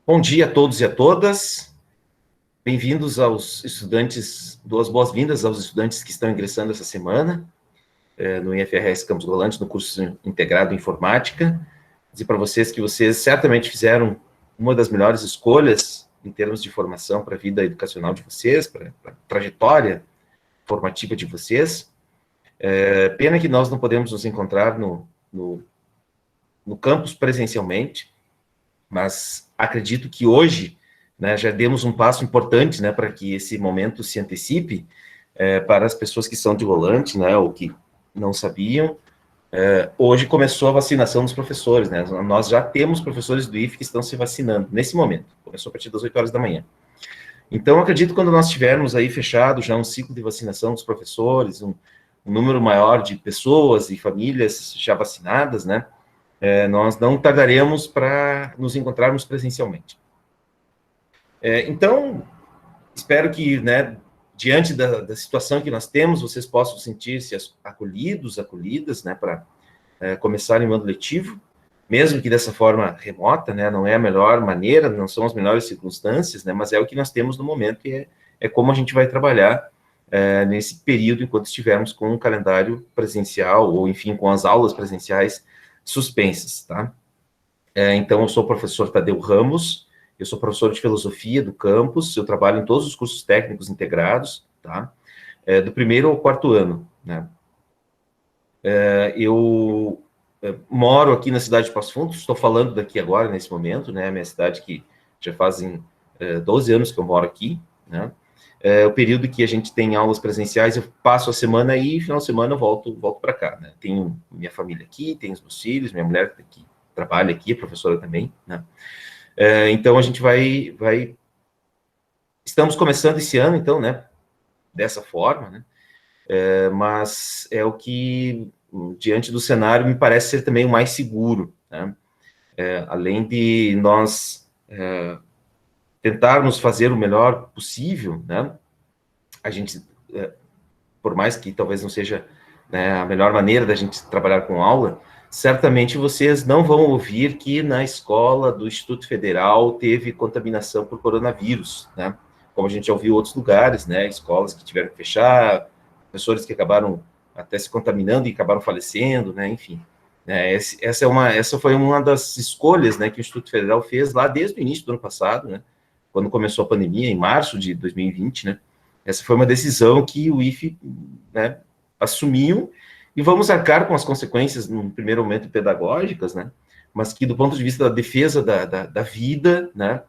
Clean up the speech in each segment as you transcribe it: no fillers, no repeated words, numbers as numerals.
Bom dia a todos e a todas. Bem-vindos aos estudantes, boas-vindas aos estudantes que estão ingressando essa semana no IFRS Campos Golante, no curso integrado em Informática. Dizer para vocês que vocês certamente fizeram uma das melhores escolhas em termos de formação para a vida educacional de vocês, para a trajetória formativa de vocês. Pena que nós não podemos nos encontrar no campus presencialmente, mas acredito que hoje, né, já demos um passo importante, né, para que esse momento se antecipe para as pessoas que são de volante, né, ou que não sabiam. Hoje começou a vacinação dos professores, né, nós já temos professores do IF que estão se vacinando nesse momento, começou a partir das 8 horas da manhã. Então, acredito que quando nós tivermos aí fechado já um ciclo de vacinação dos professores, um número maior de pessoas e famílias já vacinadas, né, nós não tardaremos para nos encontrarmos presencialmente. Então, espero que, né, diante da situação que nós temos, vocês possam sentir-se acolhidos, acolhidas, né, para começarem o ano letivo, mesmo que dessa forma remota, né, não é a melhor maneira, não são as melhores circunstâncias, né, mas é o que nós temos no momento e é como a gente vai trabalhar nesse período enquanto estivermos com um calendário presencial ou, enfim, com as aulas presenciais suspensas, tá? Então, eu sou o professor Tadeu Ramos, eu sou professor de filosofia do campus, eu trabalho em todos os cursos técnicos integrados, tá? Do primeiro ao quarto ano, né? Eu moro aqui na cidade de Passo Fundo, estou falando daqui agora, nesse momento, né? Minha cidade que já fazem 12 anos que eu moro aqui, né? O período que a gente tem aulas presenciais, eu passo a semana aí, final de semana eu volto para cá, né? Tenho minha família aqui, tenho os meus filhos, minha mulher aqui trabalha aqui, é professora também, né? Então, a gente estamos começando esse ano, então, né, dessa forma, né, mas é o que, diante do cenário, me parece ser também o mais seguro, né, além de nós tentarmos fazer o melhor possível, né, a gente, por mais que talvez não seja, né, a melhor maneira da gente trabalhar com aula, certamente vocês não vão ouvir que na escola do Instituto Federal teve contaminação por coronavírus, né? Como a gente já ouviu em outros lugares, né? Escolas que tiveram que fechar, professores que acabaram até se contaminando e acabaram falecendo, né? Enfim, né? Essa foi uma das escolhas, né, que o Instituto Federal fez lá desde o início do ano passado, né? Quando começou a pandemia, em março de 2020, né? Essa foi uma decisão que o IFE, né, assumiu, e vamos arcar com as consequências, no primeiro momento, pedagógicas, né, mas que, do ponto de vista da defesa da vida, né,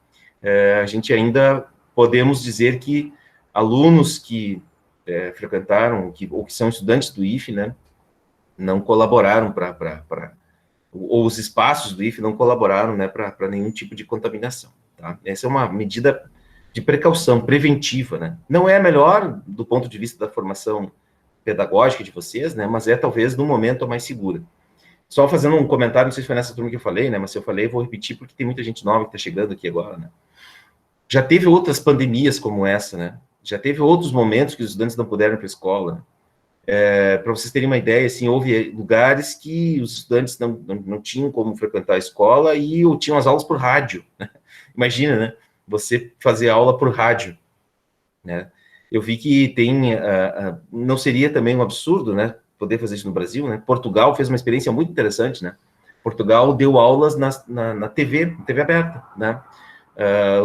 a gente ainda podemos dizer que alunos que frequentaram, ou que são estudantes do IFE, né, não colaboraram ou os espaços do IFE não colaboraram, né, para nenhum tipo de contaminação, tá? Essa é uma medida de precaução preventiva, né? Não é a melhor do ponto de vista da formação pedagógica de vocês, né, mas é talvez no momento a mais segura. Só fazendo um comentário, não sei se foi nessa turma que eu falei, né, mas se eu falei, vou repetir porque tem muita gente nova que está chegando aqui agora, né. Já teve outras pandemias como essa, né, já teve outros momentos que os estudantes não puderam ir para a escola. Para vocês terem uma ideia, assim, houve lugares que os estudantes não tinham como frequentar a escola e ou tinham as aulas por rádio, né? Imagina, né, você fazer aula por rádio, né. Eu vi que não seria também um absurdo, né, poder fazer isso no Brasil, né? Portugal fez uma experiência muito interessante, né? Portugal deu aulas na TV aberta, né?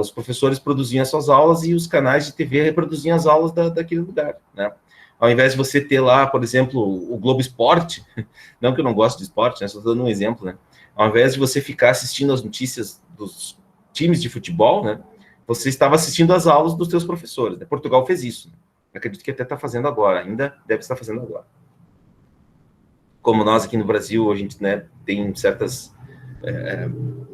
Os professores produziam as suas aulas e os canais de TV reproduziam as aulas daquele lugar, né? Ao invés de você ter lá, por exemplo, o Globo Esporte, não que eu não gosto de esporte, né? Só estou dando um exemplo, né? Ao invés de você ficar assistindo as notícias dos times de futebol, né, você estava assistindo às aulas dos seus professores, né? Portugal fez isso. Acredito que até está fazendo agora, ainda deve estar fazendo agora. Como nós aqui no Brasil, a gente, né, tem certas,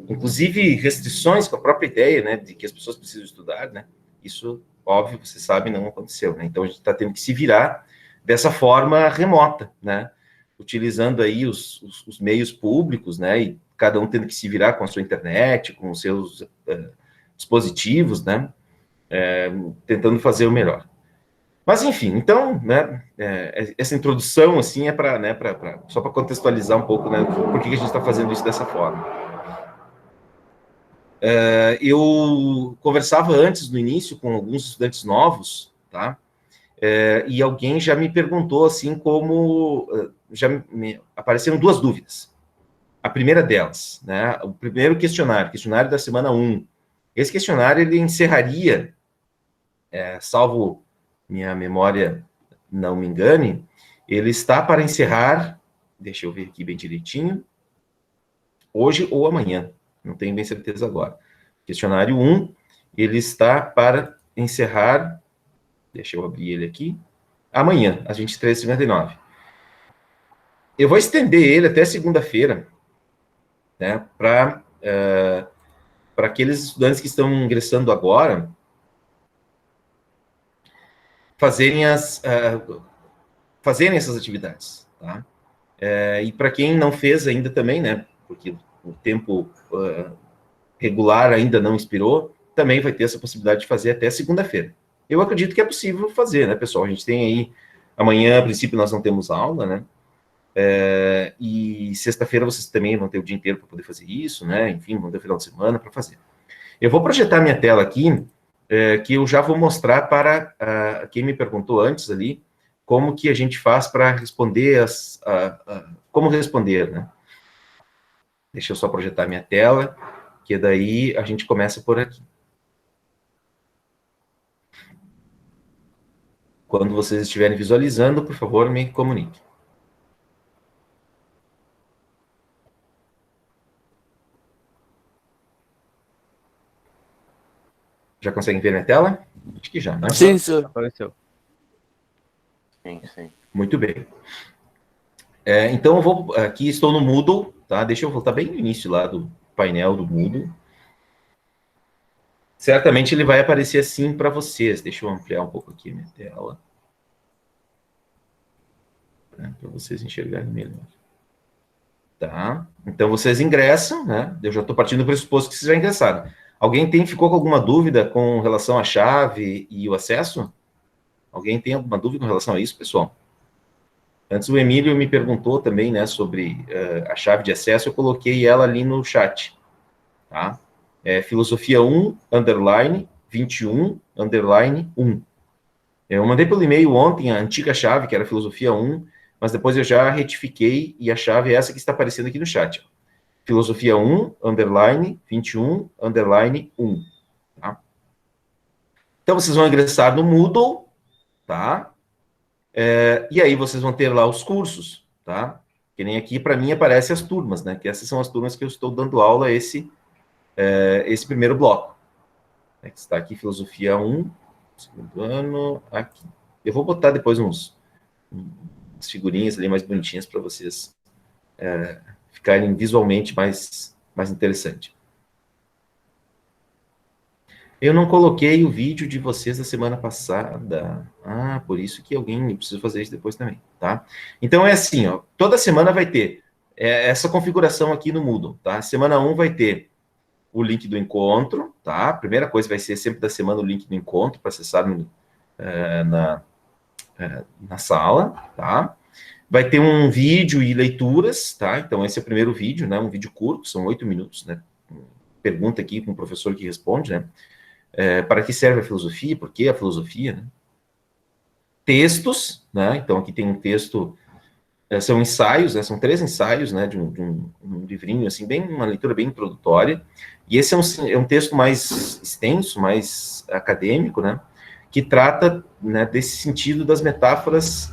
inclusive, restrições com a própria ideia, né, de que as pessoas precisam estudar, né? Isso, óbvio, você sabe, não aconteceu, né? Então, a gente está tendo que se virar dessa forma remota, né? Utilizando aí os meios públicos, né? E cada um tendo que se virar com a sua internet, com os seus dispositivos, né? Tentando fazer o melhor. Mas, enfim, então, né, essa introdução, assim, é para, né, só para contextualizar um pouco, né, por que a gente está fazendo isso dessa forma. Eu conversava antes, no início, com alguns estudantes novos, tá? E alguém já me perguntou, assim, já me apareceram duas dúvidas. A primeira delas, né? O primeiro questionário da semana 1. Esse questionário, ele encerraria, salvo minha memória não me engane, ele está para encerrar, deixa eu ver aqui bem direitinho, hoje ou amanhã, não tenho bem certeza agora. Questionário 1, ele está para encerrar, deixa eu abrir ele aqui, amanhã, às 23h59. Eu vou estender ele até segunda-feira, né, para aqueles estudantes que estão ingressando agora fazerem essas atividades, tá? E para quem não fez ainda também, né, porque o tempo regular ainda não expirou, também vai ter essa possibilidade de fazer até segunda-feira. Eu acredito que é possível fazer, né, pessoal? A gente tem aí, amanhã, a princípio, nós não temos aula, né? E sexta-feira vocês também vão ter o dia inteiro para poder fazer isso, né? Enfim, vão ter o final de semana para fazer. Eu vou projetar minha tela aqui, que eu já vou mostrar para quem me perguntou antes ali, como que a gente faz para responder como responder, né? Deixa eu só projetar minha tela, que daí a gente começa por aqui. Quando vocês estiverem visualizando, por favor, me comunique. Já conseguem ver minha tela? Acho que já, né? Sim, senhor. Apareceu. Sim, sim. Muito bem. Então, aqui estou no Moodle, tá? Deixa eu voltar bem no início lá do painel do Moodle. Certamente ele vai aparecer assim para vocês. Deixa eu ampliar um pouco aqui a minha tela. Para vocês enxergarem melhor. Tá? Então, vocês ingressam, né? Eu já estou partindo do pressuposto que vocês já ingressaram. Alguém ficou com alguma dúvida com relação à chave e o acesso? Alguém tem alguma dúvida com relação a isso, pessoal? Antes o Emílio me perguntou também, né, sobre a chave de acesso, eu coloquei ela ali no chat, tá? Filosofia 1, underline, 21, underline, 1. Eu mandei pelo e-mail ontem a antiga chave, que era filosofia 1, mas depois eu já retifiquei e a chave é essa que está aparecendo aqui no chat. Filosofia 1, underline, 21, underline, 1. Tá? Então, vocês vão ingressar no Moodle, tá? E aí vocês vão ter lá os cursos, tá? Que nem aqui, para mim, aparecem as turmas, né? Que essas são as turmas que eu estou dando aula esse primeiro bloco. Que está aqui, Filosofia 1, segundo ano, aqui. Eu vou botar depois umas figurinhas ali mais bonitinhas para vocês ficarem visualmente mais interessante. Eu não coloquei o vídeo de vocês da semana passada. Por isso que alguém precisa fazer isso depois também, tá? Então é assim, ó, toda semana vai ter essa configuração aqui no Moodle, tá? Semana 1 vai ter o link do encontro, tá? A primeira coisa vai ser sempre da semana o link do encontro para acessar na sala, tá? Vai ter um vídeo e leituras, tá? Então esse é o primeiro vídeo, né? Um vídeo curto, são 8 minutos, né? Pergunta aqui com o professor que responde, né? Para que serve a filosofia? Por que a filosofia? Né? Textos, né? Então aqui tem um texto, são ensaios, né? São 3 ensaios, né? De um livrinho, assim, uma leitura bem introdutória. E esse é um texto mais extenso, mais acadêmico, né? Que trata, né, desse sentido das metáforas,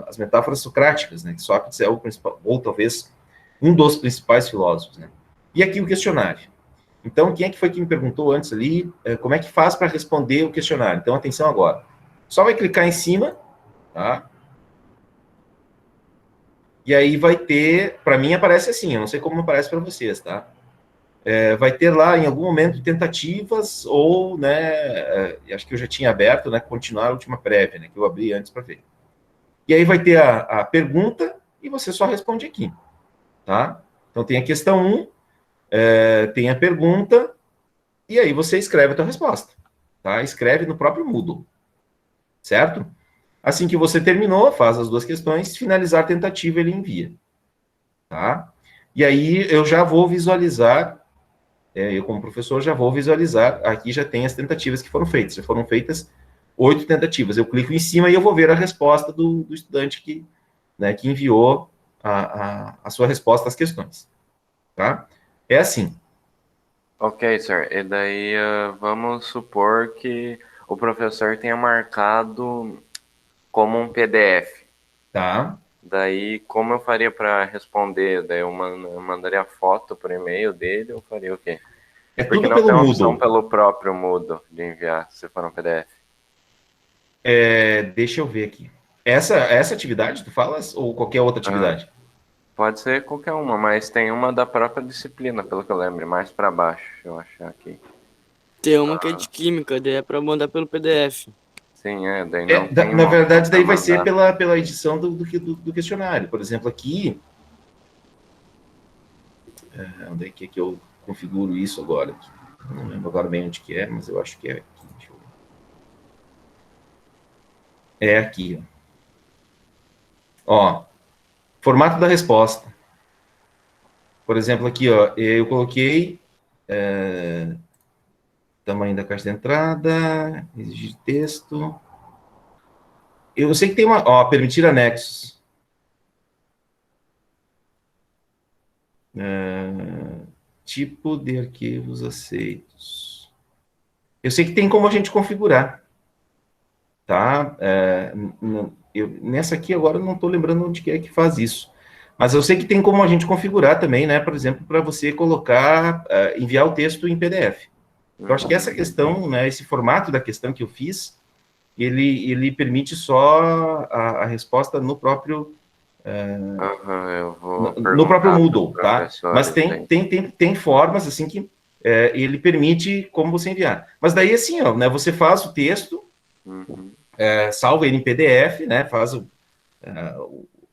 as metáforas socráticas, né? Que Sócrates é o principal, ou talvez um dos principais filósofos, né? E aqui o questionário. Então, quem é que foi que me perguntou antes ali, como é que faz para responder o questionário? Então, atenção agora. Só vai clicar em cima, tá? E aí vai ter, para mim aparece assim, eu não sei como aparece para vocês, tá? Vai ter lá, em algum momento, tentativas ou, né, acho que eu já tinha aberto, né, continuar a última prévia, né, que eu abri antes para ver. E aí vai ter a pergunta e você só responde aqui, tá? Então, tem a questão 1, tem a pergunta, e aí você escreve a tua resposta, tá? Escreve no próprio Moodle, certo? Assim que você terminou, faz as 2 questões, finalizar a tentativa, ele envia, tá? E aí eu já vou visualizar eu como professor já vou visualizar, aqui já tem as tentativas que foram feitas, já foram feitas 8 tentativas, eu clico em cima e eu vou ver a resposta do estudante que, né, que enviou a sua resposta às questões, tá? É assim. Ok, sir. E daí, vamos supor que o professor tenha marcado como um PDF. Tá? Daí, como eu faria para responder? Daí eu mandaria foto por e-mail dele, ou faria o quê? É Porque tudo não pelo tem uma opção Moodle. pelo próprio Moodle de enviar, se for um PDF. Deixa eu ver aqui. Essa atividade, tu falas, ou qualquer outra Ah, atividade? pode ser qualquer uma, mas tem uma da própria disciplina, pelo que eu lembro, mais para baixo, eu acho aqui. Tem uma que é de química, daí é pra mandar pelo PDF. Sim, daí não tem Na uma opção verdade, para daí vai ser mandar. pela edição do questionário. Por exemplo, aqui, onde é que eu configuro isso agora? Aqui? Não lembro agora bem onde que é, mas eu acho que é aqui. Deixa eu ver. É aqui, ó. Ó, formato da resposta. Por exemplo, aqui, ó, eu coloquei tamanho da caixa de entrada, exigir texto. Eu sei que tem uma, ó, permitir anexos. Tipo de arquivos aceitos. Eu sei que tem como a gente configurar, tá? Nessa aqui agora eu não estou lembrando onde que é que faz isso. Mas eu sei que tem como a gente configurar também, né? Por exemplo, para você colocar, enviar o texto em PDF. Eu acho que essa questão, né, esse formato da questão que eu fiz, ele permite só a resposta no próprio Eu vou no próprio perguntar para os Moodle, tá? Mas professores aí. tem formas, assim, que ele permite como você enviar. Mas daí, assim, ó, né, você faz o texto, Uhum. salva ele em PDF, né, faz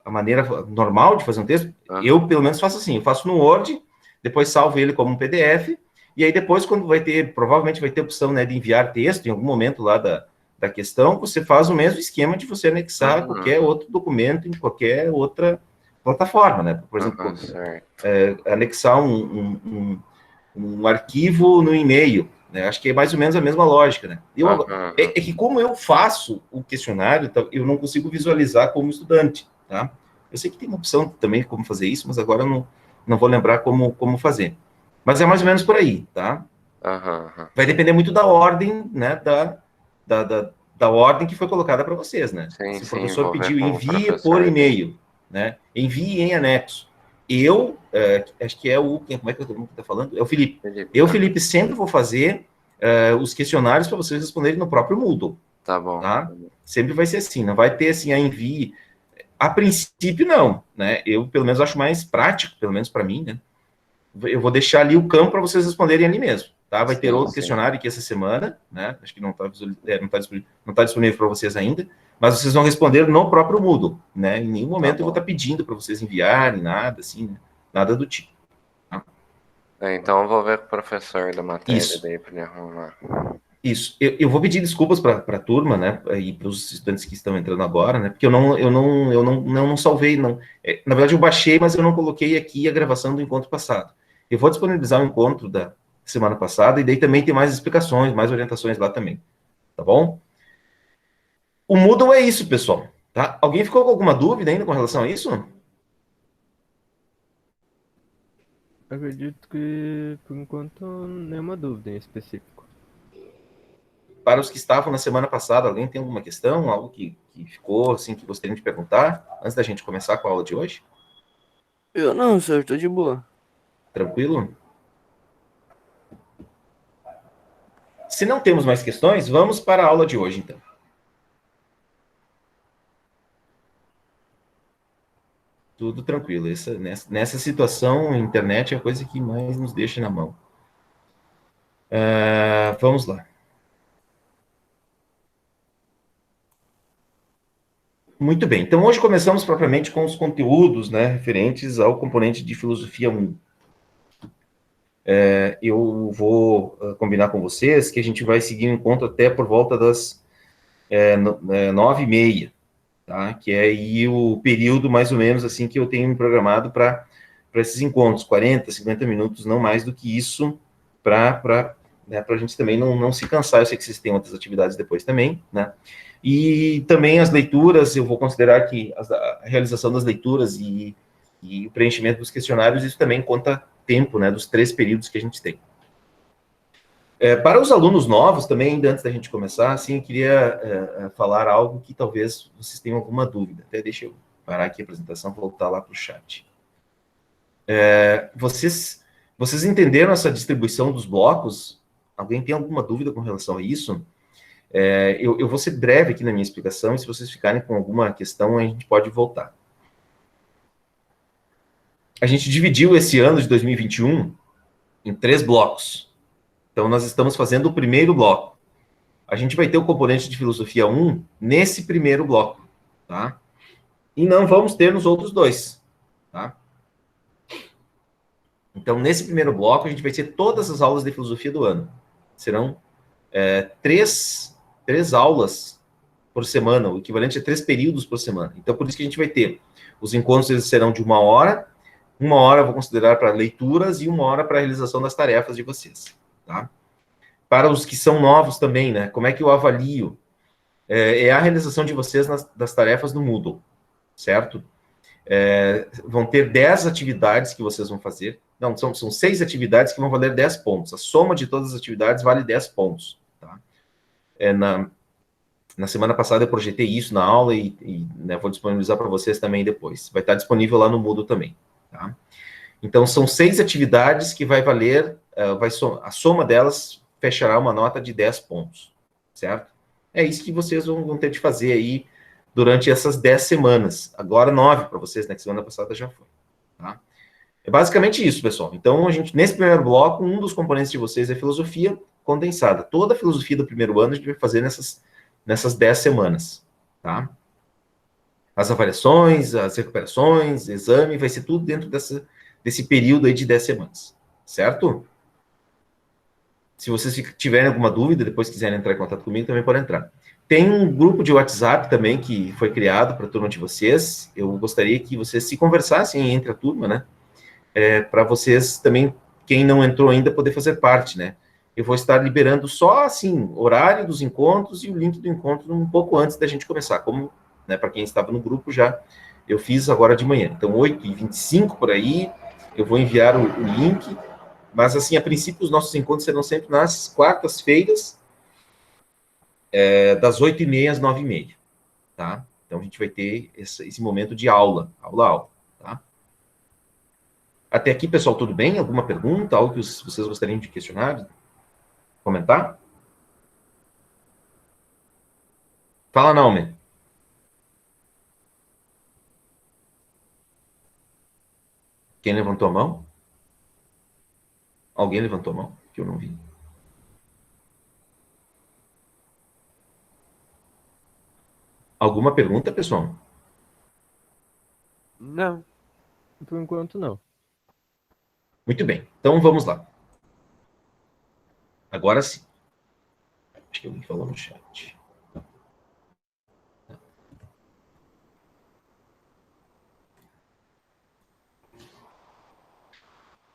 a maneira normal de fazer um texto. Eu, pelo menos, faço assim, eu faço no Word, depois salvo ele como um PDF, e aí depois, quando vai ter, provavelmente vai ter opção, né, de enviar texto em algum momento lá da questão, você faz o mesmo esquema de você anexar qualquer outro documento em qualquer outra plataforma, né? Por exemplo, Certo. anexar um arquivo no e-mail, né? Acho que é mais ou menos a mesma lógica, né? É que como eu faço o questionário, eu não consigo visualizar como estudante, tá? Eu sei que tem uma opção também como fazer isso, mas agora eu não vou lembrar como fazer. Mas é mais ou menos por aí, tá? Vai depender muito da ordem, né, da ordem que foi colocada para vocês, né? Sim, Se o sim, professor vou ver pediu com o envie por professor daí. e-mail, né? Envie em anexo. Acho que é como é que eu está falando? É o Felipe. Felipe, Eu, Felipe, sempre vou fazer os questionários para vocês responderem no próprio Moodle, tá bom. tá? Sempre vai ser assim, não vai ter assim a envie. A princípio, não, né? Eu, pelo menos, acho mais prático, pelo menos para mim, né? Eu vou deixar ali o campo para vocês responderem ali mesmo, tá? Vai ter outro questionário aqui essa semana, né? Acho que não está disponível para vocês ainda, mas vocês vão responder no próprio Moodle, né? Em nenhum momento eu vou estar pedindo para vocês enviarem nada, assim, né? Nada do tipo. Tá? Então eu vou ver com o professor da matéria Isso. daí para ele arrumar. Isso. Eu vou pedir desculpas para a turma, né? E para os estudantes que estão entrando agora, né? Porque eu não salvei, não. Na verdade, eu baixei, mas eu não coloquei aqui a gravação do encontro passado. Eu vou disponibilizar o encontro da semana passada, e daí também tem mais explicações, mais orientações lá também. Tá bom? O Moodle é isso, pessoal. Tá? Alguém ficou com alguma dúvida ainda com relação a isso? Acredito que, por enquanto, nenhuma dúvida em específico. Para os que estavam na semana passada, alguém tem alguma questão, algo que ficou, assim, que gostariam de perguntar, antes da gente começar com a aula de hoje? Eu não, senhor, tô de boa. Tranquilo? Se não temos mais questões, vamos para a aula de hoje, então. Tudo tranquilo. Nessa situação, a internet é a coisa que mais nos deixa na mão. Vamos lá. Muito bem. Então, hoje começamos propriamente com os conteúdos, né, referentes ao componente de filosofia 1. Eu vou combinar com vocês que a gente vai seguir o encontro até por volta das 9h30, tá? Que é aí o período, mais ou menos, assim, que eu tenho me programado para esses encontros, 40, 50 minutos, não mais do que isso, para né, a gente também não se cansar. Eu sei que vocês têm outras atividades depois também, né? E também as leituras, eu vou considerar que a realização das leituras e o preenchimento dos questionários, isso também conta tempo, né, dos 3 períodos que a gente tem. Para os alunos novos também, ainda antes da gente começar, assim, eu queria falar algo que talvez vocês tenham alguma dúvida. Até deixa eu parar aqui a apresentação, voltar lá para o chat. Vocês entenderam essa distribuição dos blocos? Alguém tem alguma dúvida com relação a isso? Eu vou ser breve aqui na minha explicação, e se vocês ficarem com alguma questão, a gente pode voltar. A gente dividiu esse ano de 2021 em 3 blocos. Então, nós estamos fazendo o primeiro bloco. A gente vai ter o componente de filosofia 1 nesse primeiro bloco, tá? E não vamos ter nos outros 2, tá? Então, nesse primeiro bloco, a gente vai ter todas as aulas de filosofia do ano. Serão 3 aulas por semana, o equivalente a 3 períodos por semana. Então, por isso que a gente vai ter, os encontros eles serão de 1 hora eu vou considerar para leituras e 1 hora para a realização das tarefas de vocês, tá? Para os que são novos também, né? Como é que eu avalio? É a realização de vocês das tarefas do Moodle, certo? Vão ter 10 atividades que vocês vão fazer. Não, são 6 atividades que vão valer 10 pontos. A soma de todas as atividades vale 10 pontos, tá? Na semana passada eu projetei isso na aula e né, vou disponibilizar para vocês também depois. Vai estar disponível lá no Moodle também, tá? Então, são 6 atividades que vai valer, a soma delas fechará uma nota de 10 pontos, certo? É isso que vocês vão ter de fazer aí durante essas 10 semanas. Agora 9 para vocês, né? Que semana passada já foi, tá? É basicamente isso, pessoal. Então, nesse primeiro bloco, um dos componentes de vocês é filosofia condensada. Toda a filosofia do primeiro ano a gente vai fazer nessas 10 semanas, tá? As avaliações, as recuperações, exame, vai ser tudo dentro desse período aí de 10 semanas, certo? Se vocês tiverem alguma dúvida, depois quiserem entrar em contato comigo, também podem entrar. Tem um grupo de WhatsApp também que foi criado para a turma de vocês. Eu gostaria que vocês se conversassem entre a turma, né? Para vocês também, quem não entrou ainda, poder fazer parte, né? Eu vou estar liberando só, assim, horário dos encontros e o link do encontro um pouco antes da gente começar. Como, né, para quem estava no grupo já, eu fiz agora de manhã. Então, 8h25 por aí, eu vou enviar o link. Mas, assim, a princípio, os nossos encontros serão sempre nas quartas-feiras, das 8h30 às 9h30, tá? Então, a gente vai ter esse momento de aula, tá? Até aqui, pessoal, tudo bem? Alguma pergunta? Algo que vocês gostariam de questionar? Comentar? Fala, Naomi. Quem levantou a mão? Alguém levantou a mão? Que eu não vi. Alguma pergunta, pessoal? Não. Por enquanto, não. Muito bem. Então, vamos lá. Agora sim. Acho que alguém falou no chat.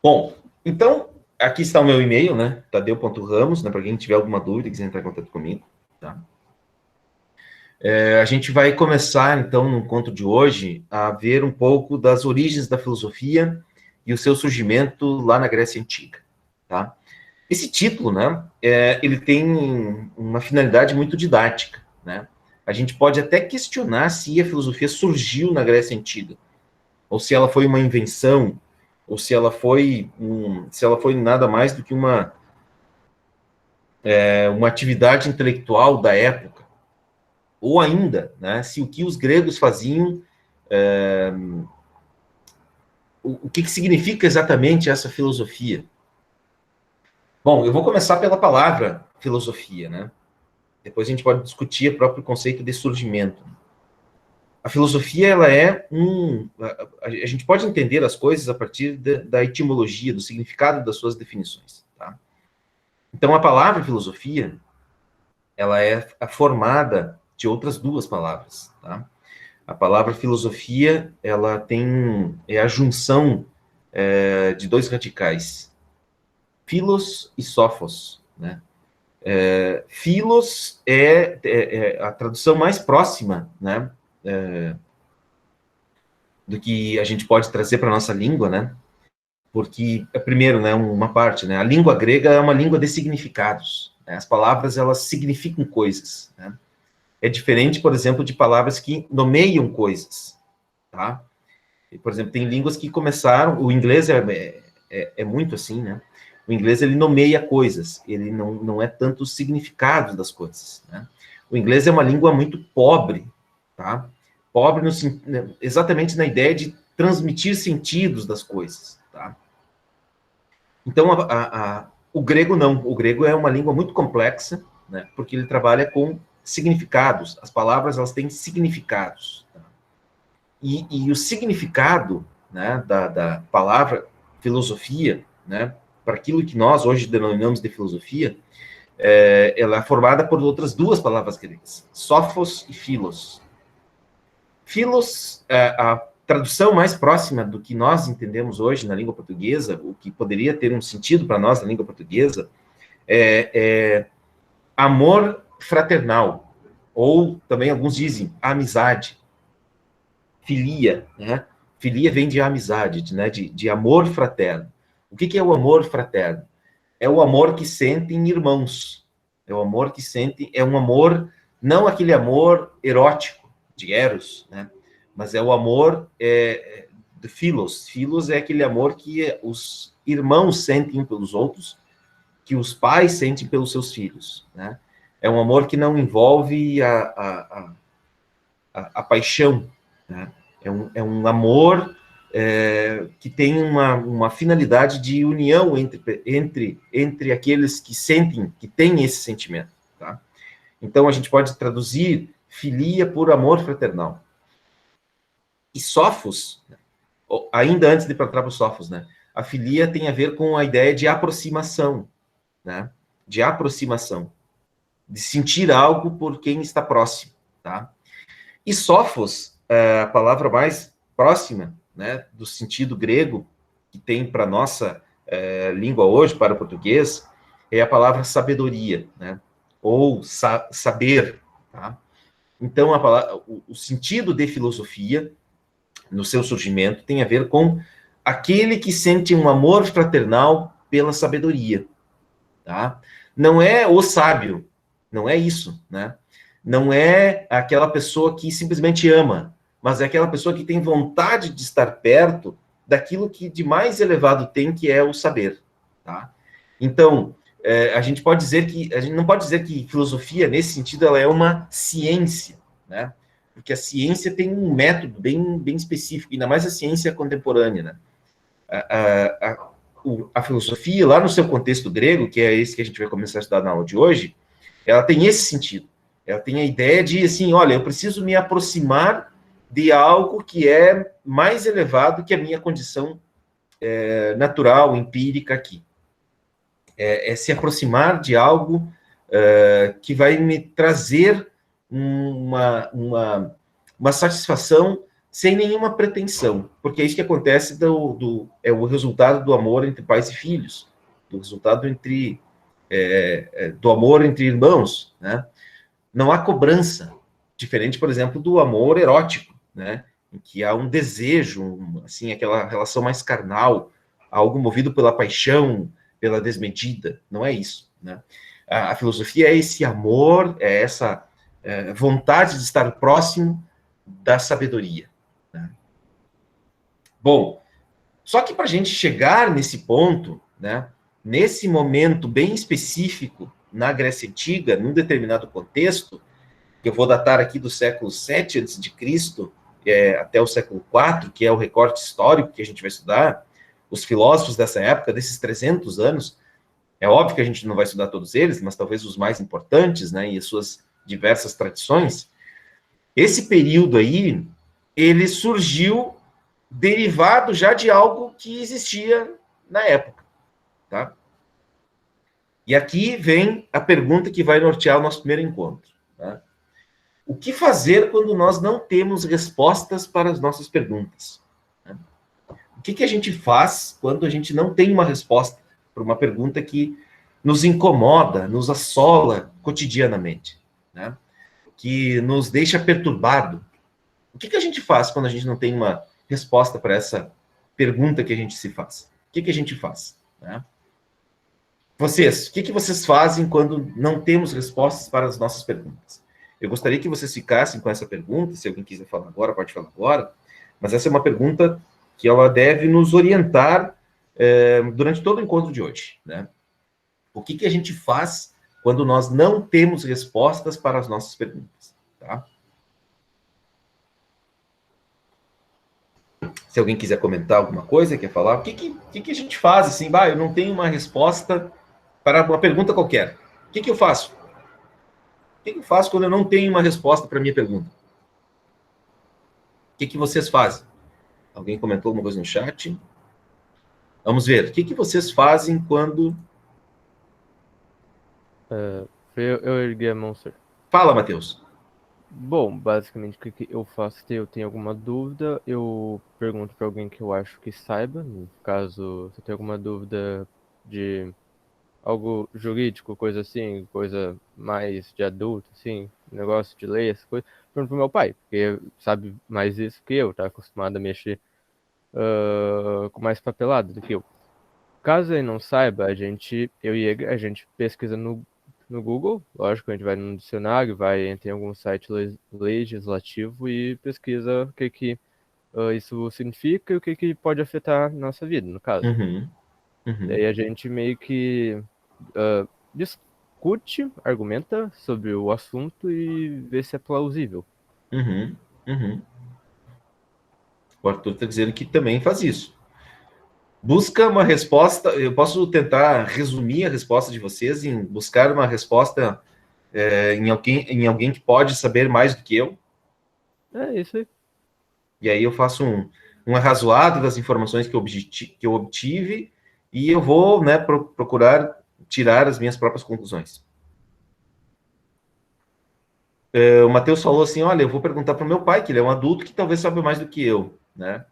Bom, então, aqui está o meu e-mail, né? Tadeu.ramos, né? Para quem tiver alguma dúvida, quiser entrar em contato comigo, tá? A gente vai começar, então, no encontro de hoje, a ver um pouco das origens da filosofia e o seu surgimento lá na Grécia Antiga, tá? Esse título, né, ele tem uma finalidade muito didática, né? A gente pode até questionar se a filosofia surgiu na Grécia Antiga, ou se ela foi uma invenção, ou se ela foi nada mais do que uma atividade intelectual da época, ou ainda, né, se o que os gregos faziam, o que significa exatamente essa filosofia. Bom, eu vou começar pela palavra filosofia, né? Depois a gente pode discutir o próprio conceito de surgimento. A filosofia, ela a gente pode entender as coisas a partir da etimologia, do significado das suas definições, tá? Então, a palavra filosofia, ela é formada de outras 2 palavras, tá? A palavra filosofia, ela é a junção de 2 radicais. Philos e Sophos, né? Philos é a tradução mais próxima, né, do que a gente pode trazer para a nossa língua, né? Porque, primeiro, né, uma parte, né, a língua grega é uma língua de significados, né? As palavras, elas significam coisas, né? É diferente, por exemplo, de palavras que nomeiam coisas, tá? Por exemplo, tem línguas que começaram, o inglês é muito assim, né? O inglês, ele nomeia coisas, ele não é tanto o significado das coisas, né? O inglês é uma língua muito pobre, tá? Pobre exatamente na ideia de transmitir sentidos das coisas, tá? Então, o grego não. O grego é uma língua muito complexa, né? Porque ele trabalha com significados. As palavras, elas têm significados, tá? E o significado, né, da palavra filosofia, né, para aquilo que nós hoje denominamos de filosofia, ela é formada por outras duas palavras gregas, sophos e philos. Philos, a tradução mais próxima do que nós entendemos hoje na língua portuguesa, o que poderia ter um sentido para nós na língua portuguesa, é amor fraternal, ou também alguns dizem amizade, filia, né? Filia vem de amizade, né? De amor fraterno. O que é o amor fraterno? É o amor que sentem irmãos. É o amor que sentem, é um amor, não aquele amor erótico, de eros, né? Mas é o amor de philos. Philos é aquele amor que os irmãos sentem pelos outros, que os pais sentem pelos seus filhos, né? É um amor que não envolve a paixão, né? É um amor que tem uma finalidade de união entre aqueles que sentem, que têm esse sentimento, tá? Então, a gente pode traduzir filia por amor fraternal. E Sophos, ainda antes de entrar para o Sophos, né? A filia tem a ver com a ideia de aproximação, né? De aproximação, de sentir algo por quem está próximo, tá? E Sophos, a palavra mais próxima, né, do sentido grego que tem para nossa língua hoje, para o português, é a palavra sabedoria, né? Ou saber, tá? Então, o sentido de filosofia, no seu surgimento, tem a ver com aquele que sente um amor fraternal pela sabedoria, tá? Não é o sábio, não é isso, né? Não é aquela pessoa que simplesmente ama, mas é aquela pessoa que tem vontade de estar perto daquilo que de mais elevado tem, que é o saber, tá? Então, a gente não pode dizer que filosofia, nesse sentido, ela é uma ciência, né? Porque a ciência tem um método bem específico, ainda mais a ciência contemporânea, né? A filosofia, lá no seu contexto grego, que é esse que a gente vai começar a estudar na aula de hoje, ela tem esse sentido. Ela tem a ideia de, assim, olha, eu preciso me aproximar de algo que é mais elevado que a minha condição natural, empírica aqui. É se aproximar de algo que vai me trazer uma satisfação sem nenhuma pretensão, porque é isso que acontece é o resultado do amor entre pais e filhos, do resultado do amor entre irmãos, né? Não há cobrança, diferente, por exemplo, do amor erótico, né? Em que há um desejo, assim, aquela relação mais carnal, algo movido pela paixão, pela desmedida. Não é isso, né? A filosofia é esse amor, é essa vontade de estar próximo da sabedoria, né? Bom, só que para a gente chegar nesse ponto, né, nesse momento bem específico na Grécia Antiga, num determinado contexto, que eu vou datar aqui do século VII a.C., até o século IV, que é o recorte histórico que a gente vai estudar, os filósofos dessa época, desses 300 anos, é óbvio que a gente não vai estudar todos eles, mas talvez os mais importantes, né, e as suas diversas tradições. Esse período aí, ele surgiu derivado já de algo que existia na época, tá? E aqui vem a pergunta que vai nortear o nosso primeiro encontro, tá? O que fazer quando nós não temos respostas para as nossas perguntas, né? O que a gente faz quando a gente não tem uma resposta por uma pergunta que nos incomoda, nos assola cotidianamente, né? Que nos deixa perturbado. O que a gente faz quando a gente não tem uma resposta para essa pergunta que a gente se faz? O que a gente faz, né? Vocês, o que vocês fazem quando não temos respostas para as nossas perguntas? Eu gostaria que vocês ficassem com essa pergunta, se alguém quiser falar agora, pode falar agora, mas essa é uma pergunta que ela deve nos orientar durante todo o encontro de hoje, né? O que a gente faz quando nós não temos respostas para as nossas perguntas, tá? Se alguém quiser comentar alguma coisa, quer falar, o que a gente faz assim? Eu não tenho uma resposta para uma pergunta qualquer. O que eu faço? O que eu faço quando eu não tenho uma resposta para a minha pergunta? O que vocês fazem? Alguém comentou alguma coisa no chat? Vamos ver. O que vocês fazem quando... Eu ergui a mão, sir. Fala, Matheus. Bom, basicamente, o que eu faço se eu tenho alguma dúvida, eu pergunto para alguém que eu acho que saiba. No caso, se eu tenho alguma dúvida de algo jurídico, coisa assim, coisa mais de adulto, assim, negócio de lei, essa coisa, pergunto pro meu pai, porque sabe mais isso que eu, tá acostumado a mexer com mais papelado do que eu. Caso ele não saiba, eu e ele, a gente pesquisa no Google, lógico, a gente vai no dicionário, entra em algum site legislativo e pesquisa o que isso significa e o que pode afetar a nossa vida, no caso. Daí a gente meio que discute, argumenta sobre o assunto e vê se é plausível. O Arthur está dizendo que também faz isso. Busca uma resposta. Eu posso tentar resumir a resposta de vocês em buscar uma resposta em alguém que pode saber mais do que eu. É isso aí. E aí eu faço um arrazoado das informações que eu obtive e eu vou, né, procurar tirar as minhas próprias conclusões. O Matheus falou assim, olha, eu vou perguntar para o meu pai, que ele é um adulto que talvez saiba mais do que eu, né?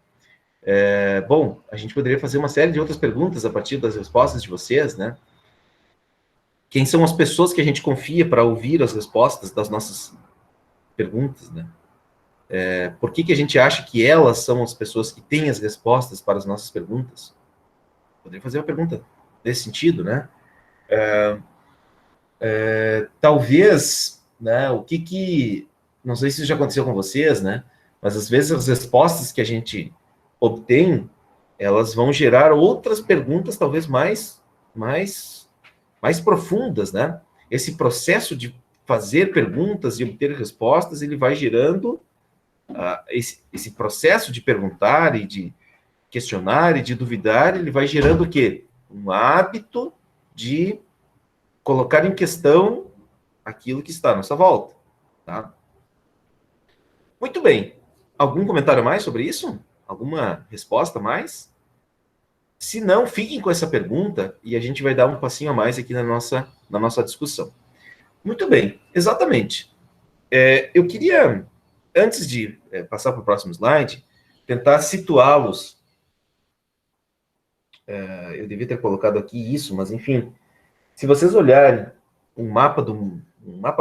Bom, a gente poderia fazer uma série de outras perguntas a partir das respostas de vocês, né? Quem são as pessoas que a gente confia para ouvir as respostas das nossas perguntas, né? Por que a gente acha que elas são as pessoas que têm as respostas para as nossas perguntas? Poderia fazer uma pergunta nesse sentido, né? Talvez, né, não sei se isso já aconteceu com vocês, né? Mas às vezes as respostas que a gente obtém, elas vão gerar outras perguntas, talvez mais profundas, né? Esse processo de fazer perguntas e obter respostas, ele vai gerando esse processo de perguntar e de questionar e de duvidar, ele vai gerando o quê? Um hábito de colocar em questão aquilo que está à nossa volta, tá? Muito bem. Algum comentário mais sobre isso? Alguma resposta mais? Se não, fiquem com essa pergunta e a gente vai dar um passinho a mais aqui na nossa discussão. Muito bem, exatamente. Eu queria, antes de passar para o próximo slide, tentar situá-los. Eu devia ter colocado aqui isso, mas enfim, se vocês olharem um mapa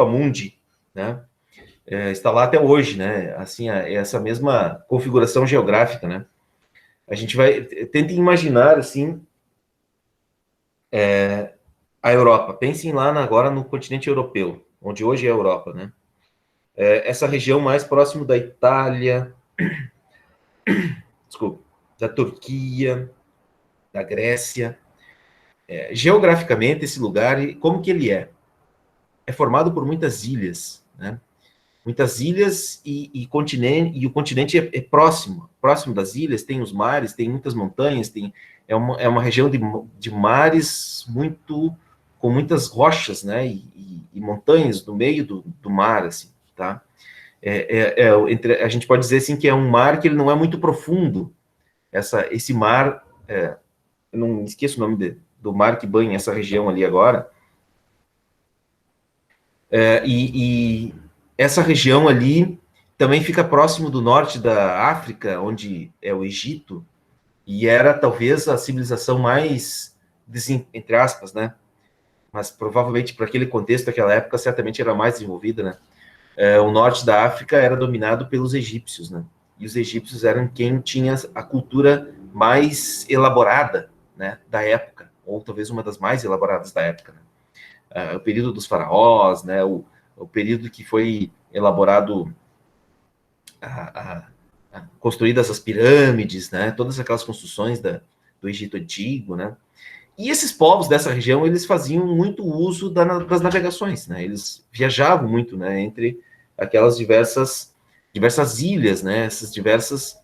mundi, né, está lá até hoje, né, assim, essa mesma configuração geográfica, né, a gente tentem imaginar, assim, a Europa, pensem lá agora no continente europeu, onde hoje é a Europa, né, essa região mais próximo da Itália, desculpa, da Turquia, da Grécia, geograficamente esse lugar, como que ele é? É formado por muitas ilhas, né? Muitas ilhas e o continente é próximo das ilhas, tem os mares, tem muitas montanhas, é uma região de mares com muitas rochas, né? E montanhas no meio do mar, assim, tá? A gente pode dizer assim que é um mar que ele não é muito profundo. Esse mar, eu não esqueço o nome do mar que banha essa região ali agora. E essa região ali também fica próximo do norte da África, onde é o Egito, e era talvez a civilização mais entre aspas, né? Mas provavelmente para aquele contexto, daquela época, certamente era mais desenvolvida, né? O norte da África era dominado pelos egípcios, né? E os egípcios eram quem tinha a cultura mais elaborada, né, da época, ou talvez uma das mais elaboradas da época, né? O período dos faraós, né, o período que foi elaborado, construídas as pirâmides, né, todas aquelas construções do Egito Antigo, né? E esses povos dessa região, eles faziam muito uso das navegações, né? Eles viajavam muito, né, entre aquelas diversas ilhas, né? Essas diversas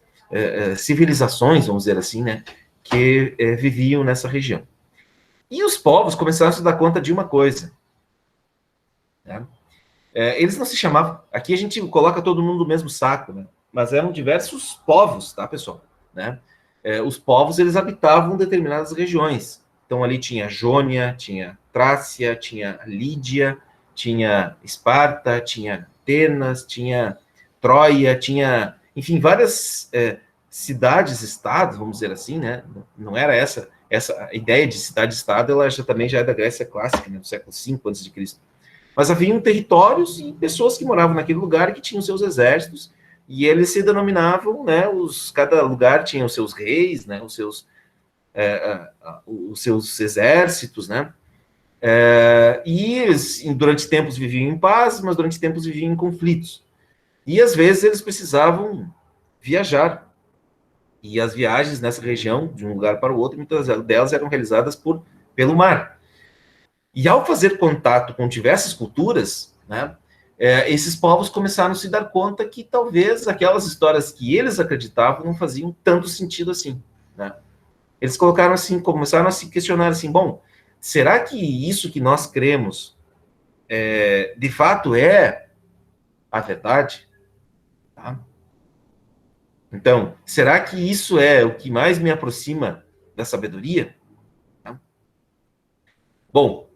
civilizações, vamos dizer assim, né? Que viviam nessa região. E os povos começaram a se dar conta de uma coisa, né? Eles não se chamavam... Aqui a gente coloca todo mundo no mesmo saco, né? Mas eram diversos povos, tá, pessoal? Né? Os povos, eles habitavam determinadas regiões. Então, ali tinha Jônia, tinha Trácia, tinha Lídia, tinha Esparta, tinha Atenas, tinha Troia, tinha, enfim, várias cidades-estados, vamos dizer assim, né? Não era essa ideia de cidade-estado, ela também já é da Grécia clássica, né? Do século V a.C. Mas haviam territórios e pessoas que moravam naquele lugar e que tinham seus exércitos, e eles se denominavam, né? Cada lugar tinha os seus reis, né? Os seus exércitos, né? E eles, durante tempos, viviam em paz, mas durante tempos viviam em conflitos. E, às vezes, eles precisavam viajar. E as viagens nessa região, de um lugar para o outro, muitas delas eram realizadas pelo mar. E, ao fazer contato com diversas culturas, né, esses povos começaram a se dar conta que, talvez, aquelas histórias que eles acreditavam não faziam tanto sentido assim, né? Eles começaram a se questionar assim, bom, será que isso que nós cremos de fato é a verdade? Tá? Então, será que isso é o que mais me aproxima da sabedoria? Tá? Bom,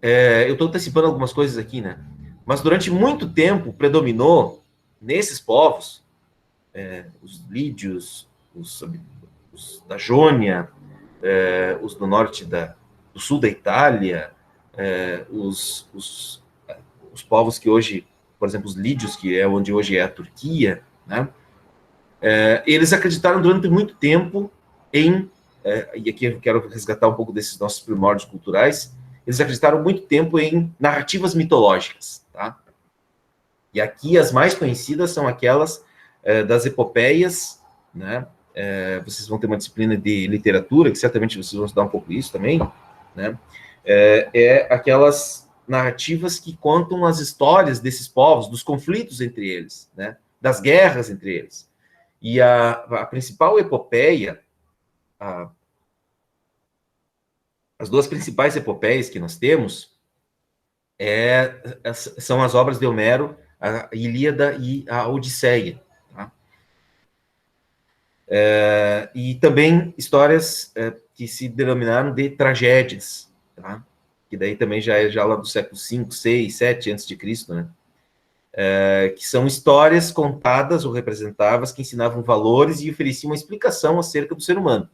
eu estou antecipando algumas coisas aqui, né? Mas durante muito tempo predominou nesses povos, os lídios, os da Jônia, os do norte do sul da Itália, os povos que hoje, por exemplo, os lídios, que é onde hoje é a Turquia, né? Eles acreditaram durante muito tempo e aqui eu quero resgatar um pouco desses nossos primórdios culturais, eles acreditaram muito tempo em narrativas mitológicas, tá? E aqui as mais conhecidas são aquelas das epopeias, né? Vocês vão ter uma disciplina de literatura, que certamente vocês vão estudar um pouco isso também, né? Aquelas narrativas que contam as histórias desses povos, dos conflitos entre eles, né? Das guerras entre eles. E a principal epopeia, as duas principais epopeias que nós temos são as obras de Homero, a Ilíada e a Odisseia. Tá? E também histórias que se denominaram de tragédias, tá? Que daí também já é lá do século V, VI, VII a.C., né? Que são histórias contadas ou representadas que ensinavam valores e ofereciam uma explicação acerca do ser humano,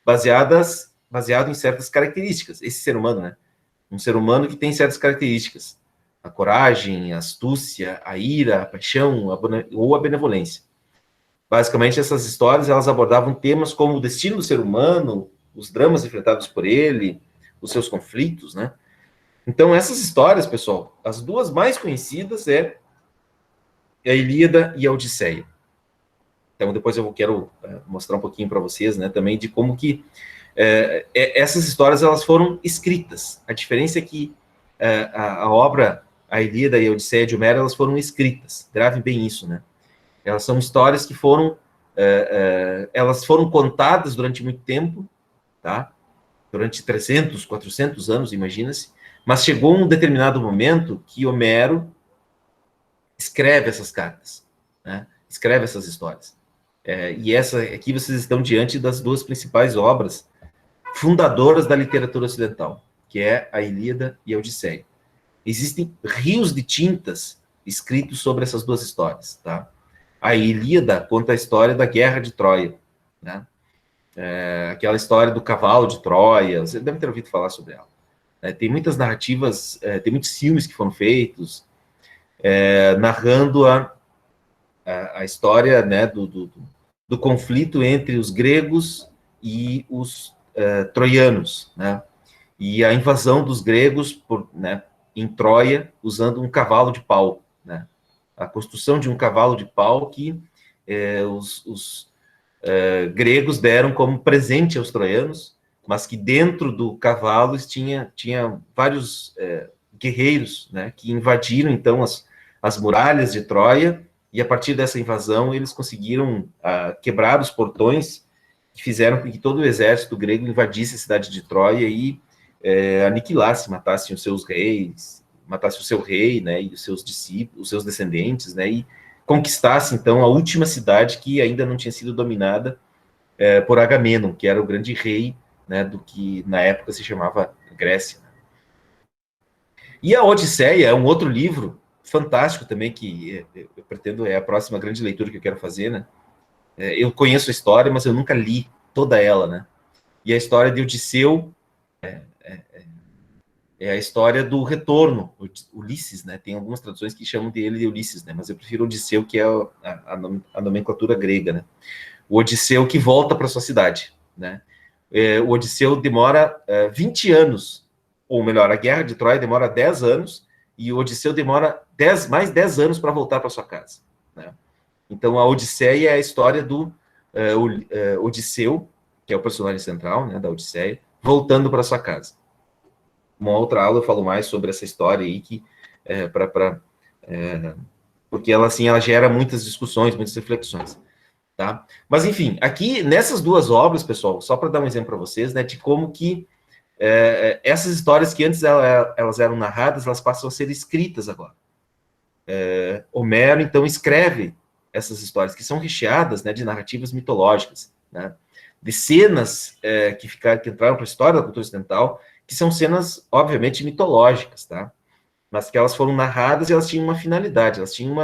baseado em certas características. Esse ser humano, né? Um ser humano que tem certas características: a coragem, a astúcia, a ira, a paixão ou a benevolência. Basicamente, essas histórias elas abordavam temas como o destino do ser humano, os dramas enfrentados por ele, os seus conflitos, né? Então, essas histórias, pessoal, as duas mais conhecidas é a Ilíada e a Odisseia. Então, depois eu quero mostrar um pouquinho para vocês, né, também de como que essas histórias elas foram escritas. A diferença é que a obra, a Ilíada e a Odisseia de Homero, elas foram escritas. Gravem bem isso, né? Elas são histórias que elas foram contadas durante muito tempo, tá? Durante 300, 400 anos, imagina-se. Mas chegou um determinado momento que Homero escreve essas cartas, né? Escreve essas histórias. E aqui vocês estão diante das duas principais obras fundadoras da literatura ocidental, que é a Ilíada e a Odisseia. Existem rios de tintas escritos sobre essas duas histórias, tá? A Ilíada conta a história da Guerra de Troia, né? aquela história do cavalo de Troia, você deve ter ouvido falar sobre ela. Tem muitas narrativas, tem muitos filmes que foram feitos narrando a história, né, do conflito entre os gregos e os troianos, né, e a invasão dos gregos em Troia usando um cavalo de pau, né, a construção de um cavalo de pau que os gregos deram como presente aos troianos, mas que dentro do cavalo tinha vários guerreiros, né, que invadiram então as muralhas de Troia, e a partir dessa invasão eles conseguiram quebrar os portões que fizeram com que todo o exército grego invadisse a cidade de Troia e aniquilasse, matasse os seus reis, matasse o seu rei, né, e os seus discípulos, os seus descendentes, né, e conquistasse então a última cidade que ainda não tinha sido dominada por Agamenon, que era o grande rei, né, do que na época se chamava Grécia. E a Odisseia é um outro livro fantástico também, que eu pretendo, é a próxima grande leitura que eu quero fazer, né? Eu conheço a história, mas eu nunca li toda ela, né? E a história de Odisseu é a história do retorno, Ulisses, né? Tem algumas traduções que chamam dele de Ulisses, né? Mas eu prefiro Odisseu, que é a nomenclatura grega, né? O Odisseu que volta para sua cidade, né? O Odisseu demora 20 anos, ou melhor, a Guerra de Troia demora 10 anos, e o Odisseu demora mais 10 anos para voltar para sua casa, né? Então, a Odisseia é a história do Odisseu, que é o personagem central, né, da Odisseia, voltando para sua casa. Uma outra aula eu falo mais sobre essa história aí, porque ela, assim, ela gera muitas discussões, muitas reflexões. Tá? Mas, enfim, aqui, nessas duas obras, pessoal, só para dar um exemplo para vocês, né, de como que essas histórias que antes elas eram narradas, elas passam a ser escritas agora. Homero, então, escreve essas histórias, que são recheadas, né, de narrativas mitológicas, né, de cenas que entraram para a história da cultura ocidental, que são cenas, obviamente, mitológicas, tá? Mas que elas foram narradas e elas tinham uma finalidade, elas tinham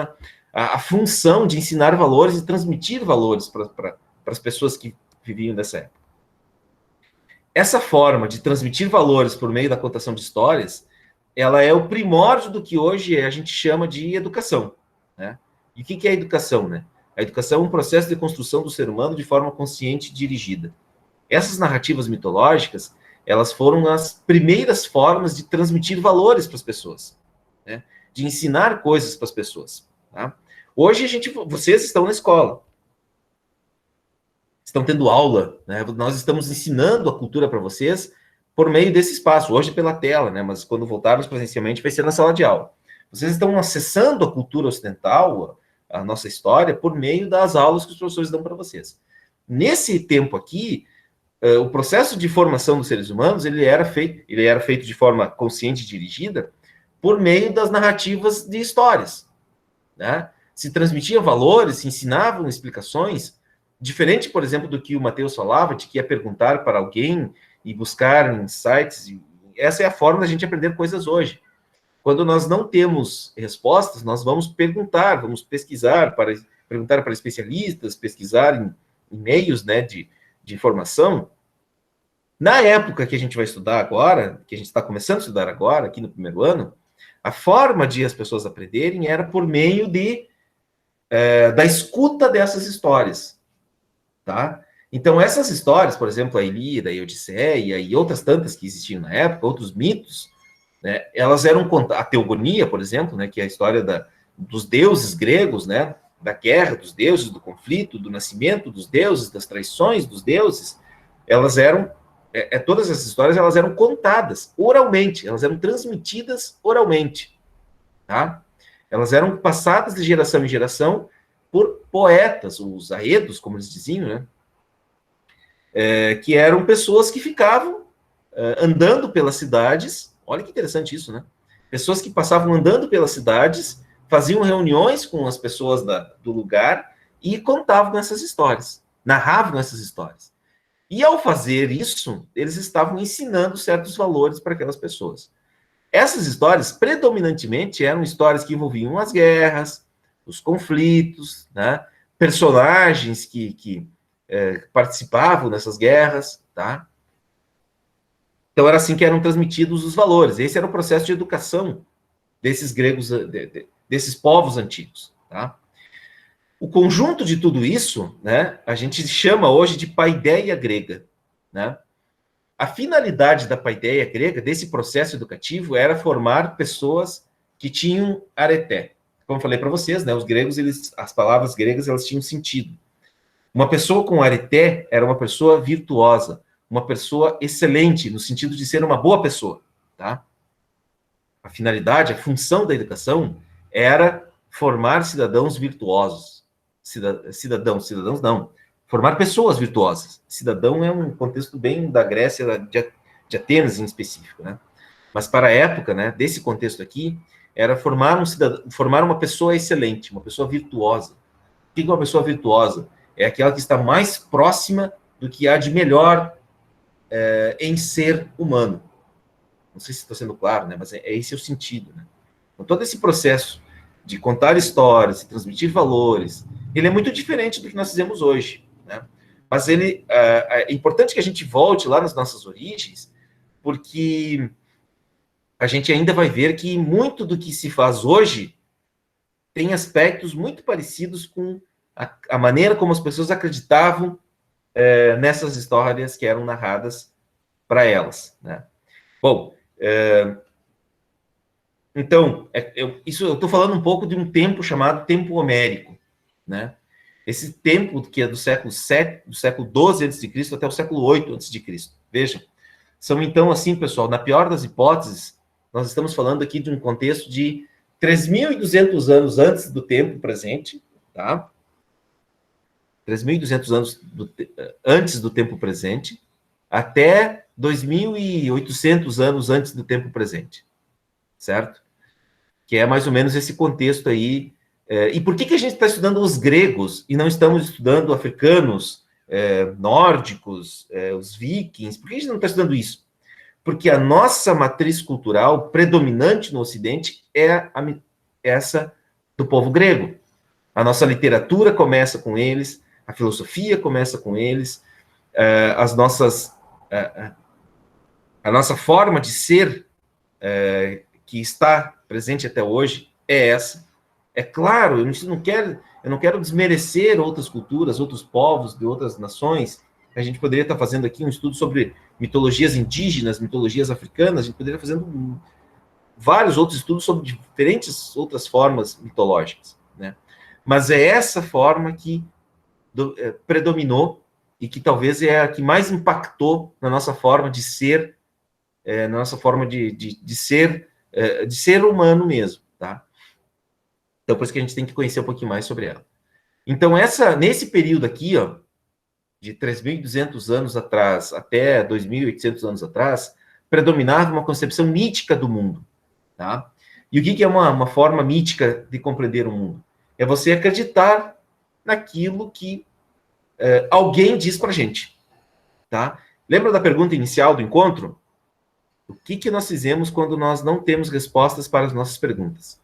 a função de ensinar valores e transmitir valores para as pessoas que viviam nessa época. Essa forma de transmitir valores por meio da contação de histórias, ela é o primórdio do que hoje a gente chama de educação, né? E o que é a educação, né? A educação é um processo de construção do ser humano de forma consciente e dirigida. Essas narrativas mitológicas, elas foram as primeiras formas de transmitir valores para as pessoas, né? De ensinar coisas para as pessoas, tá? Hoje, vocês estão na escola, estão tendo aula, né? Nós estamos ensinando a cultura para vocês por meio desse espaço, hoje pela tela, né? Mas quando voltarmos presencialmente vai ser na sala de aula. Vocês estão acessando a cultura ocidental, a nossa história, por meio das aulas que os professores dão para vocês. Nesse tempo aqui, o processo de formação dos seres humanos, ele era feito de forma consciente e dirigida por meio das narrativas de histórias, né? Se transmitiam valores, se ensinavam explicações, diferente, por exemplo, do que o Matheus falava, de que ia perguntar para alguém e buscar insights. Essa é a forma da gente aprender coisas hoje. Quando nós não temos respostas, nós vamos perguntar, vamos pesquisar, perguntar para especialistas, pesquisar em meios, né, de informação. Na época que a gente vai estudar agora, que a gente está começando a estudar agora, aqui no primeiro ano, a forma de as pessoas aprenderem era por meio da escuta dessas histórias, tá? Então, essas histórias, por exemplo, a Ilíada, a Odisseia e outras tantas que existiam na época, outros mitos, né, elas eram a teogonia, por exemplo, né, que é a história dos deuses gregos, né, da guerra dos deuses, do conflito, do nascimento dos deuses, das traições dos deuses, elas eram, todas essas histórias, elas eram contadas oralmente, elas eram transmitidas oralmente, tá? Elas eram passadas de geração em geração por poetas, os aedos, como eles diziam, né? Que eram pessoas que ficavam andando pelas cidades. Olha que interessante isso, né? Pessoas que passavam andando pelas cidades, faziam reuniões com as pessoas do lugar e contavam essas histórias, narravam essas histórias. E ao fazer isso, eles estavam ensinando certos valores para aquelas pessoas. Essas histórias, predominantemente, eram histórias que envolviam as guerras, os conflitos, né? Personagens que participavam nessas guerras, tá? Então era assim que eram transmitidos os valores. Esse era o processo de educação desses gregos, desses povos antigos, tá? O conjunto de tudo isso, né, a gente chama hoje de paideia grega, né? A finalidade da paideia grega, desse processo educativo, era formar pessoas que tinham areté. Como eu falei para vocês, né, os gregos, as palavras gregas, elas tinham sentido. Uma pessoa com areté era uma pessoa virtuosa, uma pessoa excelente, no sentido de ser uma boa pessoa, tá? A finalidade, a função da educação era formar cidadãos virtuosos. Cidadãos não. Formar pessoas virtuosas. Cidadão é um contexto bem da Grécia, de Atenas em específico, né? Mas para a época, né, desse contexto aqui, era formar uma pessoa excelente, uma pessoa virtuosa. O que é uma pessoa virtuosa? É aquela que está mais próxima do que há de melhor em ser humano. Não sei se estou sendo claro, né? Mas esse é o sentido, né? Então, todo esse processo de contar histórias, transmitir valores, ele é muito diferente do que nós fizemos hoje, né? Mas é importante que a gente volte lá nas nossas origens, porque a gente ainda vai ver que muito do que se faz hoje tem aspectos muito parecidos com a maneira como as pessoas acreditavam nessas histórias que eram narradas para elas, né? Bom, então, eu estou falando um pouco de um tempo chamado tempo homérico, né? Esse tempo que é do século XII a.C. até o século VIII a.C. Vejam, são então assim, pessoal, na pior das hipóteses, nós estamos falando aqui de um contexto de 3.200 anos antes do tempo presente, tá? 3.200 anos antes do tempo presente, até 2.800 anos antes do tempo presente, certo? Que é mais ou menos esse contexto aí. E por que a gente está estudando os gregos e não estamos estudando africanos, nórdicos, os vikings? Por que a gente não está estudando isso? Porque a nossa matriz cultural predominante no Ocidente é essa do povo grego. A nossa literatura começa com eles, a filosofia começa com eles, a nossa forma de ser, que está presente até hoje, é essa. É claro, eu não quero desmerecer outras culturas, outros povos de outras nações. A gente poderia estar fazendo aqui um estudo sobre mitologias indígenas, mitologias africanas, a gente poderia estar fazendo vários outros estudos sobre diferentes outras formas mitológicas, né? Mas é essa forma que predominou e que talvez é a que mais impactou na nossa forma de ser, na nossa forma de ser humano mesmo, tá? Então, por isso que a gente tem que conhecer um pouquinho mais sobre ela. Então, nesse período aqui, ó, de 3.200 anos atrás até 2.800 anos atrás, predominava uma concepção mítica do mundo, tá? E o que é uma forma mítica de compreender o mundo? É você acreditar naquilo que alguém diz pra gente, tá? Lembra da pergunta inicial do encontro? O que nós fizemos quando nós não temos respostas para as nossas perguntas?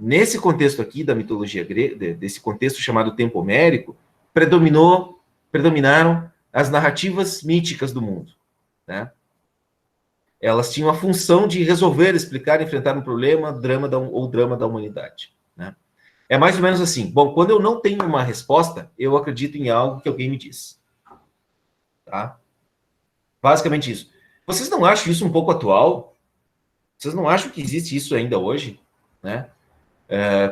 Nesse contexto aqui da mitologia grega, desse contexto chamado tempo homérico, predominaram as narrativas míticas do mundo, né? Elas tinham a função de resolver, explicar, enfrentar um problema, drama da humanidade, né? É mais ou menos assim. Bom, quando eu não tenho uma resposta, eu acredito em algo que alguém me diz, tá? Basicamente isso. Vocês não acham isso um pouco atual? Vocês não acham que existe isso ainda hoje, né?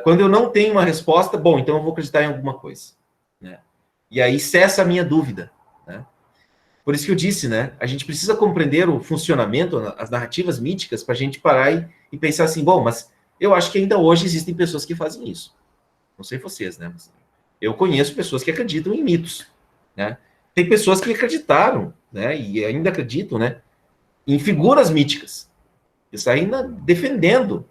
Quando eu não tenho uma resposta, bom, então eu vou acreditar em alguma coisa, né? E aí cessa a minha dúvida, né? Por isso que eu disse, né? A gente precisa compreender o funcionamento, as narrativas míticas, para a gente parar e pensar assim, bom, mas eu acho que ainda hoje existem pessoas que fazem isso. Não sei vocês, né? Mas eu conheço pessoas que acreditam em mitos, né? Tem pessoas que acreditaram, né? E ainda acreditam, né? Em figuras míticas. Isso ainda defendendo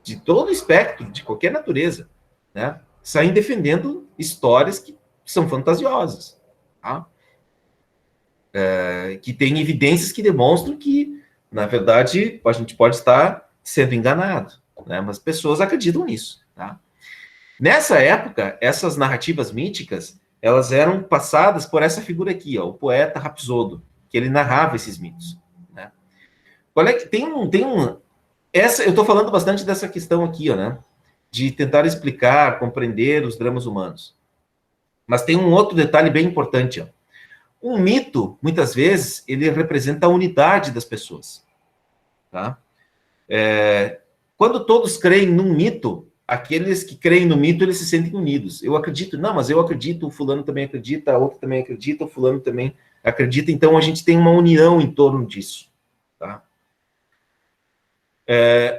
de todo o espectro, de qualquer natureza, né? Saem defendendo histórias que são fantasiosas, tá? Que tem evidências que demonstram que, na verdade, a gente pode estar sendo enganado, né? Mas pessoas acreditam nisso, tá? Nessa época, essas narrativas míticas, elas eram passadas por essa figura aqui, ó, o poeta Rapsodo, que ele narrava esses mitos, né? Qual é que eu estou falando bastante dessa questão aqui, ó, né? De tentar explicar, compreender os dramas humanos. Mas tem um outro detalhe bem importante, ó. Um mito, muitas vezes, ele representa a unidade das pessoas, tá? Quando todos creem num mito, aqueles que creem no mito, eles se sentem unidos. Eu acredito, não, mas eu acredito, o fulano também acredita, a outra também acredita, o fulano também acredita, então a gente tem uma união em torno disso, tá?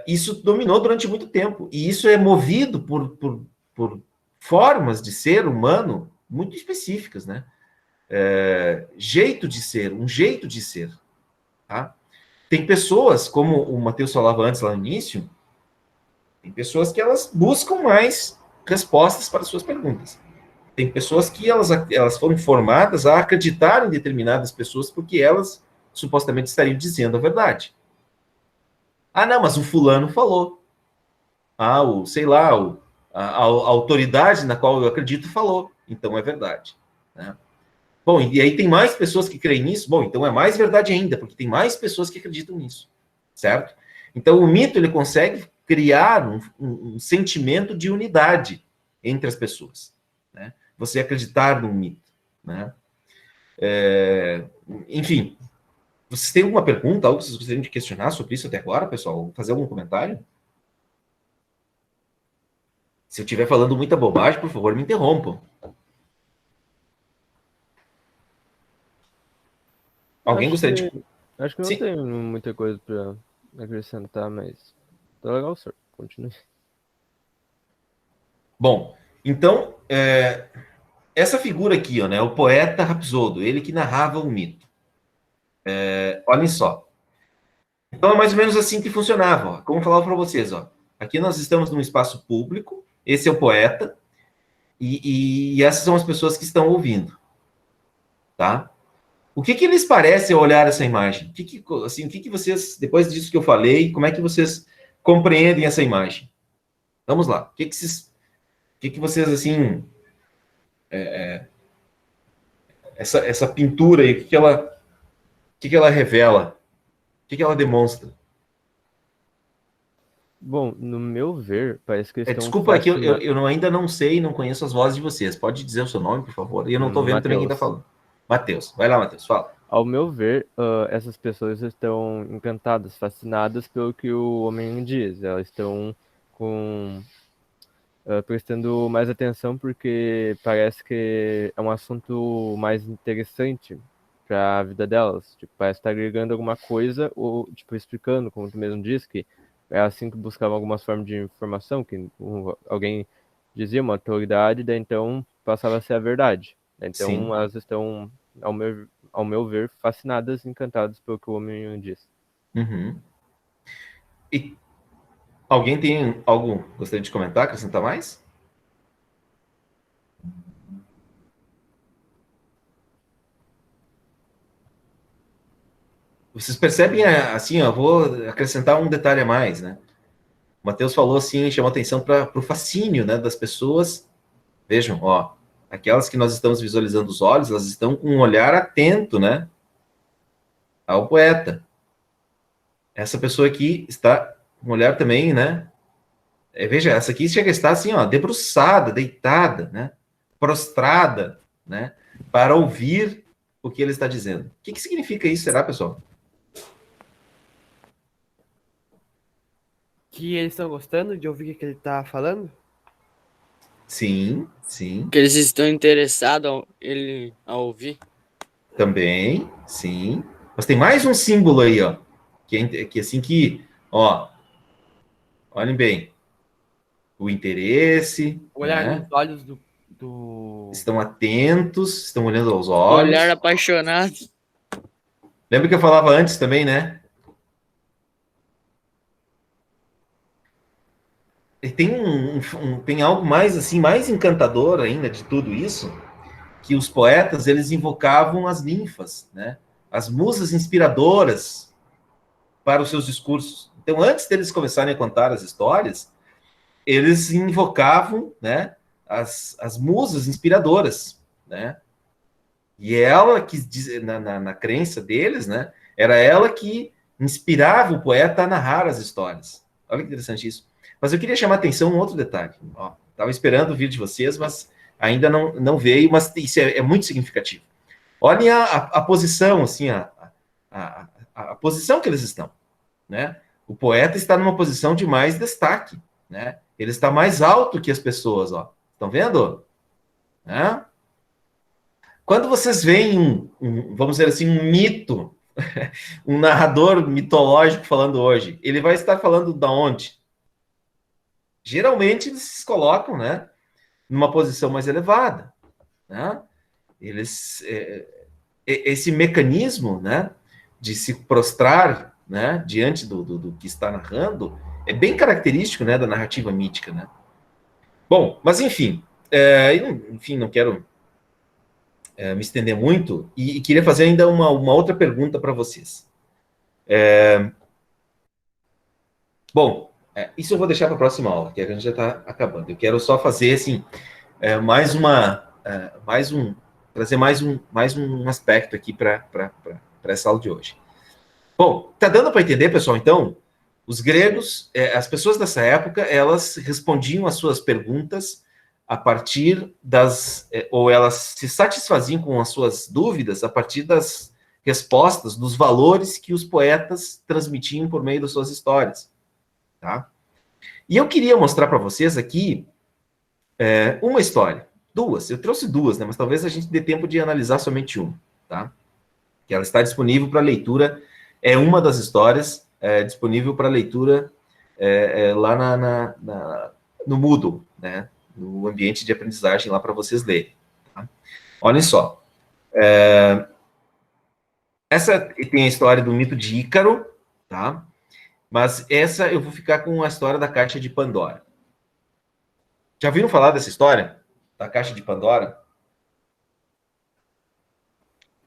Isso dominou durante muito tempo, e isso é movido por formas de ser humano muito específicas, né? Jeito de ser, um jeito de ser, tá? Tem pessoas, como o Matheus falava antes lá no início, tem pessoas que elas buscam mais respostas para suas perguntas. Tem pessoas que elas foram formadas a acreditar em determinadas pessoas porque elas supostamente estariam dizendo a verdade. Ah, não, mas o fulano falou. Ah, a autoridade na qual eu acredito falou. Então é verdade, né? Bom, e aí tem mais pessoas que creem nisso? Bom, então é mais verdade ainda, porque tem mais pessoas que acreditam nisso, certo? Então o mito, ele consegue criar um sentimento de unidade entre as pessoas, né? Você acreditar num mito, né? Enfim, vocês têm alguma pergunta, algo que vocês gostariam de questionar sobre isso até agora, pessoal? Fazer algum comentário? Se eu estiver falando muita bobagem, por favor, me interrompam. Alguém gostaria de... Acho que não Sim. tem muita coisa para acrescentar, mas tá legal, senhor. Continue. Bom, então, essa figura aqui, ó, né, o poeta Rapsodo, ele que narrava o mito. Olhem só. Então, é mais ou menos assim que funcionava. Ó. Como eu falava para vocês, ó. Aqui nós estamos num espaço público, esse é o poeta, e essas são as pessoas que estão ouvindo. Tá? O que lhes parece ao olhar essa imagem? O que vocês, depois disso que eu falei, como é que vocês compreendem essa imagem? Vamos lá. O que vocês, assim... essa pintura aí, o que ela revela? O que ela demonstra? Bom, no meu ver, parece que eles estão Desculpa, aqui fascinados. eu ainda não sei, não conheço as vozes de vocês. Pode dizer o seu nome, por favor? E eu não estou vendo também quem está falando. Matheus. Vai lá, Matheus, fala. Ao meu ver, essas pessoas estão encantadas, fascinadas pelo que o homem diz. Elas estão prestando mais atenção porque parece que é um assunto mais interessante para a vida delas. Tipo, parece estar agregando alguma coisa ou tipo explicando, como tu mesmo disse, que é assim que buscavam algumas formas de informação, que alguém dizia uma autoridade, daí então passava a ser a verdade. Então Sim. elas estão, ao meu ver, fascinadas, encantadas pelo que o homem diz. Uhum. E alguém tem algo que gostaria de comentar, acrescentar mais? Vocês percebem, assim, ó, vou acrescentar um detalhe a mais, né? O Matheus falou assim, chamou atenção para o fascínio, né, das pessoas. Vejam, ó, aquelas que nós estamos visualizando os olhos, elas estão com um olhar atento, né, ao poeta. Essa pessoa aqui está com um olhar também, né? Veja, essa aqui chega a estar assim, ó, debruçada, deitada, né, prostrada, né, para ouvir o que ele está dizendo. O que significa isso, será, pessoal? Que eles estão gostando de ouvir o que ele tá falando? Sim, sim. Que eles estão interessados a ouvir. Também, sim. Mas tem mais um símbolo aí, ó. Que assim que, ó, olhem bem. O interesse, Olhar né? nos olhos do... Estão atentos, estão olhando aos olhos. Olhar apaixonado. Lembra que eu falava antes também, né? E tem tem algo mais assim, mais encantador ainda de tudo isso, que os poetas eles invocavam as ninfas, né? As musas inspiradoras para os seus discursos. Então, antes deles começarem a contar as histórias, eles invocavam, né, as musas inspiradoras, né? E ela que, na crença deles, né, era ela que inspirava o poeta a narrar as histórias. Olha que interessante isso. Mas eu queria chamar a atenção um outro detalhe. Estava esperando o vídeo de vocês, mas ainda não veio, mas isso é muito significativo. Olhem a posição, assim, a posição que eles estão, né? O poeta está numa posição de mais destaque, né? Ele está mais alto que as pessoas, ó. Estão vendo? Né? Quando vocês veem vamos dizer assim, um mito, um narrador mitológico falando hoje, ele vai estar falando da onde? Geralmente eles se colocam, né, numa posição mais elevada, né? Esse mecanismo, né, de se prostrar, né, diante do que está narrando, é bem característico, né, da narrativa mítica, né? Bom, mas enfim, não quero me estender muito, e queria fazer ainda uma outra pergunta para vocês. Bom, isso eu vou deixar para a próxima aula, que a gente já está acabando. Eu quero só fazer, assim, trazer mais um aspecto aqui para essa aula de hoje. Bom, tá dando para entender, pessoal, então? Os gregos, as pessoas dessa época, elas respondiam às suas perguntas a partir ou elas se satisfaziam com as suas dúvidas a partir das respostas, dos valores que os poetas transmitiam por meio das suas histórias, tá? E eu queria mostrar para vocês aqui uma história, duas, eu trouxe duas, né, mas talvez a gente dê tempo de analisar somente uma, tá? Que ela está disponível para leitura, é uma das histórias disponível para leitura lá no Moodle, né? No ambiente de aprendizagem lá para vocês lerem. Tá? Olhem só. Essa tem a história do mito de Ícaro, tá? Mas essa eu vou ficar com a história da Caixa de Pandora. Já ouviram falar dessa história? Da Caixa de Pandora?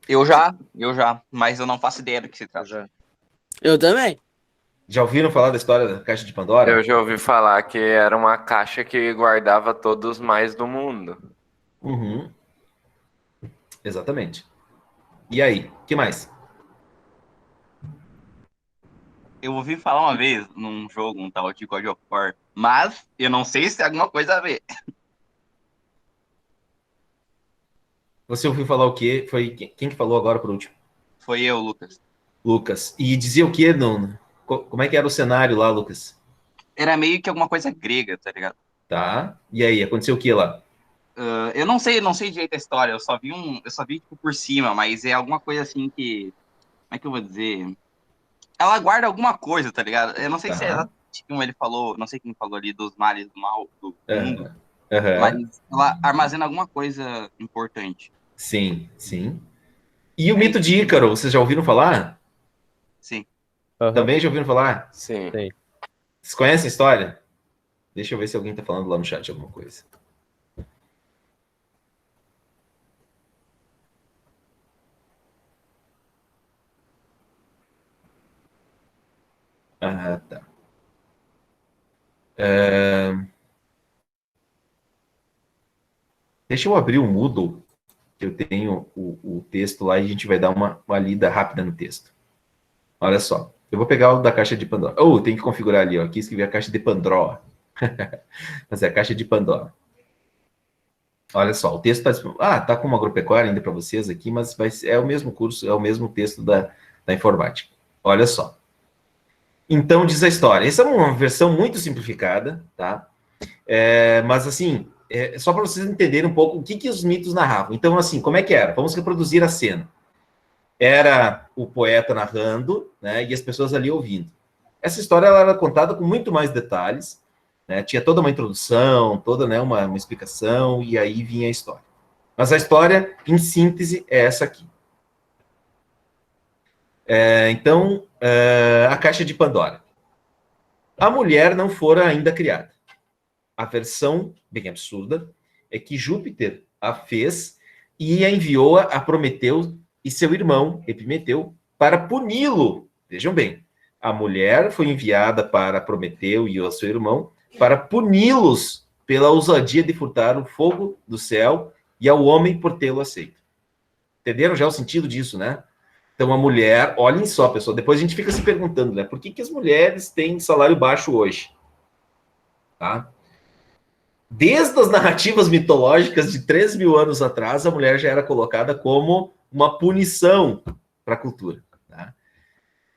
Eu já, mas eu não faço ideia do que se trata. Eu também. Já ouviram falar da história da Caixa de Pandora? Eu já ouvi falar que era uma caixa que guardava todos os mais do mundo. Uhum. Exatamente. E aí, o que mais? Eu ouvi falar uma vez num jogo, um tal de God of War, mas eu não sei se tem alguma coisa a ver. Você ouviu falar o quê? Foi quem que falou agora por último? Foi eu, Lucas. Lucas. E dizia o quê? Como é que era o cenário lá, Lucas? Era meio que alguma coisa grega, tá ligado? Tá. E aí, aconteceu o que lá? Eu não sei direito a história, eu só vi tipo por cima, mas é alguma coisa assim que, como é que eu vou dizer? Ela guarda alguma coisa, tá ligado? Eu não sei se é exatamente como ele falou, não sei quem falou ali dos males do mal do mundo, mas ela armazena alguma coisa importante. Sim, sim. E o mito de Ícaro, vocês já ouviram falar? Sim. Também já ouviram falar? Sim. Vocês conhecem a história? Deixa eu ver se alguém tá falando lá no chat alguma coisa. Ah, tá. Deixa eu abrir o Moodle, que eu tenho o texto lá e a gente vai dar uma lida rápida no texto. Olha só. Eu vou pegar o da Caixa de Pandora. Tem que configurar ali, ó. Aqui escrevi a Caixa de Pandora. Mas é a Caixa de Pandora. Olha só, o texto está tá com uma agropecuária ainda para vocês aqui, mas é o mesmo curso, é o mesmo texto da informática. Olha só. Então, diz a história. Essa é uma versão muito simplificada, tá? Mas, assim, só para vocês entenderem um pouco o que os mitos narravam. Então, assim, como é que era? Vamos reproduzir a cena. Era o poeta narrando, né, e as pessoas ali ouvindo. Essa história ela era contada com muito mais detalhes, né, tinha toda uma introdução, toda, né, uma explicação, e aí vinha a história. Mas a história, em síntese, é essa aqui. Então, a Caixa de Pandora. A mulher não fora ainda criada. A versão, bem absurda, é que Júpiter a fez e a enviou a Prometeu e seu irmão, Epimeteu, para puni-lo. Vejam bem, a mulher foi enviada para Prometeu e o seu irmão para puni-los pela ousadia de furtar o fogo do céu e ao homem por tê-lo aceito. Entenderam já o sentido disso, né? Então, a mulher, olhem só, pessoal, depois a gente fica se perguntando, né? Por que as mulheres têm salário baixo hoje? Tá? Desde as narrativas mitológicas de 3.000 anos atrás, a mulher já era colocada como uma punição para a cultura. Tá?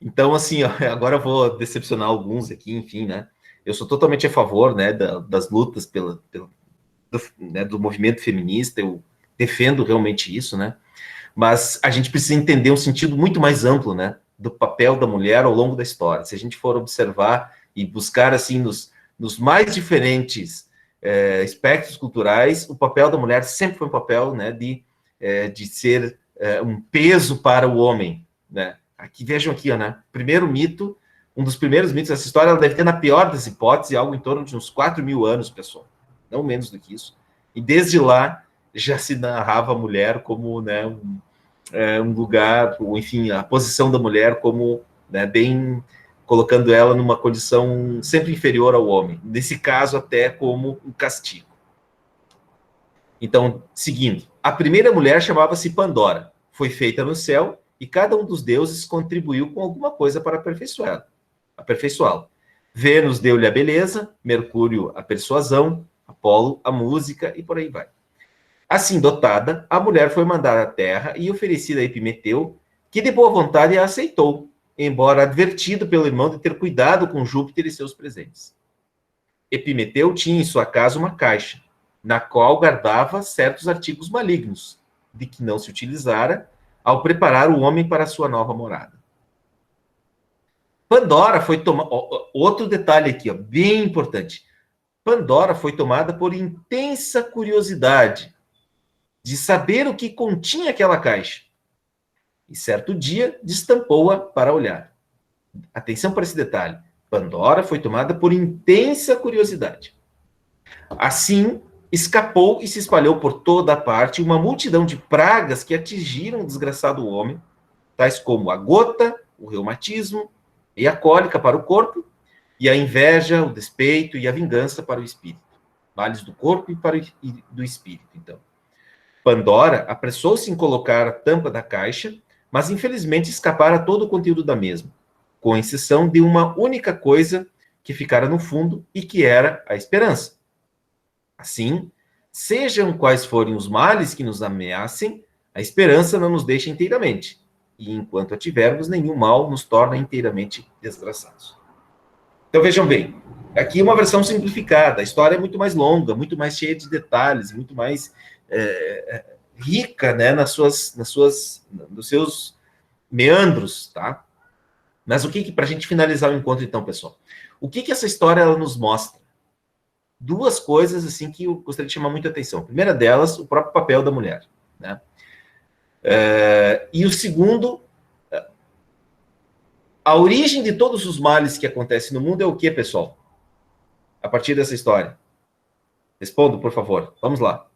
Então, assim, ó, agora eu vou decepcionar alguns aqui, enfim, né? Eu sou totalmente a favor, né, das lutas do movimento feminista, eu defendo realmente isso, né? Mas a gente precisa entender um sentido muito mais amplo, né, do papel da mulher ao longo da história. Se a gente for observar e buscar, assim, nos mais diferentes espectros culturais, o papel da mulher sempre foi um papel, né, de ser um peso para o homem, né? Aqui, vejam aqui, ó, né? Primeiro mito, um dos primeiros mitos dessa história, ela deve ter, na pior das hipóteses, algo em torno de uns 4.000 anos, pessoal. Não menos do que isso. E desde lá, já se narrava a mulher como, né, um lugar, ou, enfim, a posição da mulher como, né, bem, colocando ela numa condição sempre inferior ao homem. Nesse caso, até como um castigo. Então, seguindo. A primeira mulher chamava-se Pandora. Foi feita no céu e cada um dos deuses contribuiu com alguma coisa para aperfeiçoá-la. Vênus deu-lhe a beleza, Mercúrio a persuasão, Apolo a música e por aí vai. Assim dotada, a mulher foi mandada à terra e oferecida a Epimeteu, que de boa vontade a aceitou, embora advertido pelo irmão de ter cuidado com Júpiter e seus presentes. Epimeteu tinha em sua casa uma caixa, na qual guardava certos artigos malignos, de que não se utilizara ao preparar o homem para a sua nova morada. Pandora foi tomada... Outro detalhe aqui, ó, bem importante. Pandora foi tomada por intensa curiosidade de saber o que continha aquela caixa. E certo dia, destampou-a para olhar. Atenção para esse detalhe. Pandora foi tomada por intensa curiosidade. Assim, escapou e se espalhou por toda a parte uma multidão de pragas que atingiram o desgraçado homem, tais como a gota, o reumatismo e a cólica para o corpo, e a inveja, o despeito e a vingança para o espírito. Males do corpo e do espírito, então. Pandora apressou-se em colocar a tampa da caixa, mas infelizmente escapara todo o conteúdo da mesma, com exceção de uma única coisa que ficara no fundo e que era a esperança. Assim, sejam quais forem os males que nos ameacem, a esperança não nos deixa inteiramente, e enquanto a tivermos, nenhum mal nos torna inteiramente desgraçados. Então vejam bem, aqui uma versão simplificada, a história é muito mais longa, muito mais cheia de detalhes, muito mais rica, né, nos seus meandros, tá? Mas o que para a gente finalizar o encontro, então, pessoal? O que essa história ela nos mostra? Duas coisas, assim, que eu gostaria de chamar muita atenção. A primeira delas, o próprio papel da mulher, né? E o segundo, a origem de todos os males que acontecem no mundo é o que, pessoal? A partir dessa história. Respondo, por favor. Vamos lá.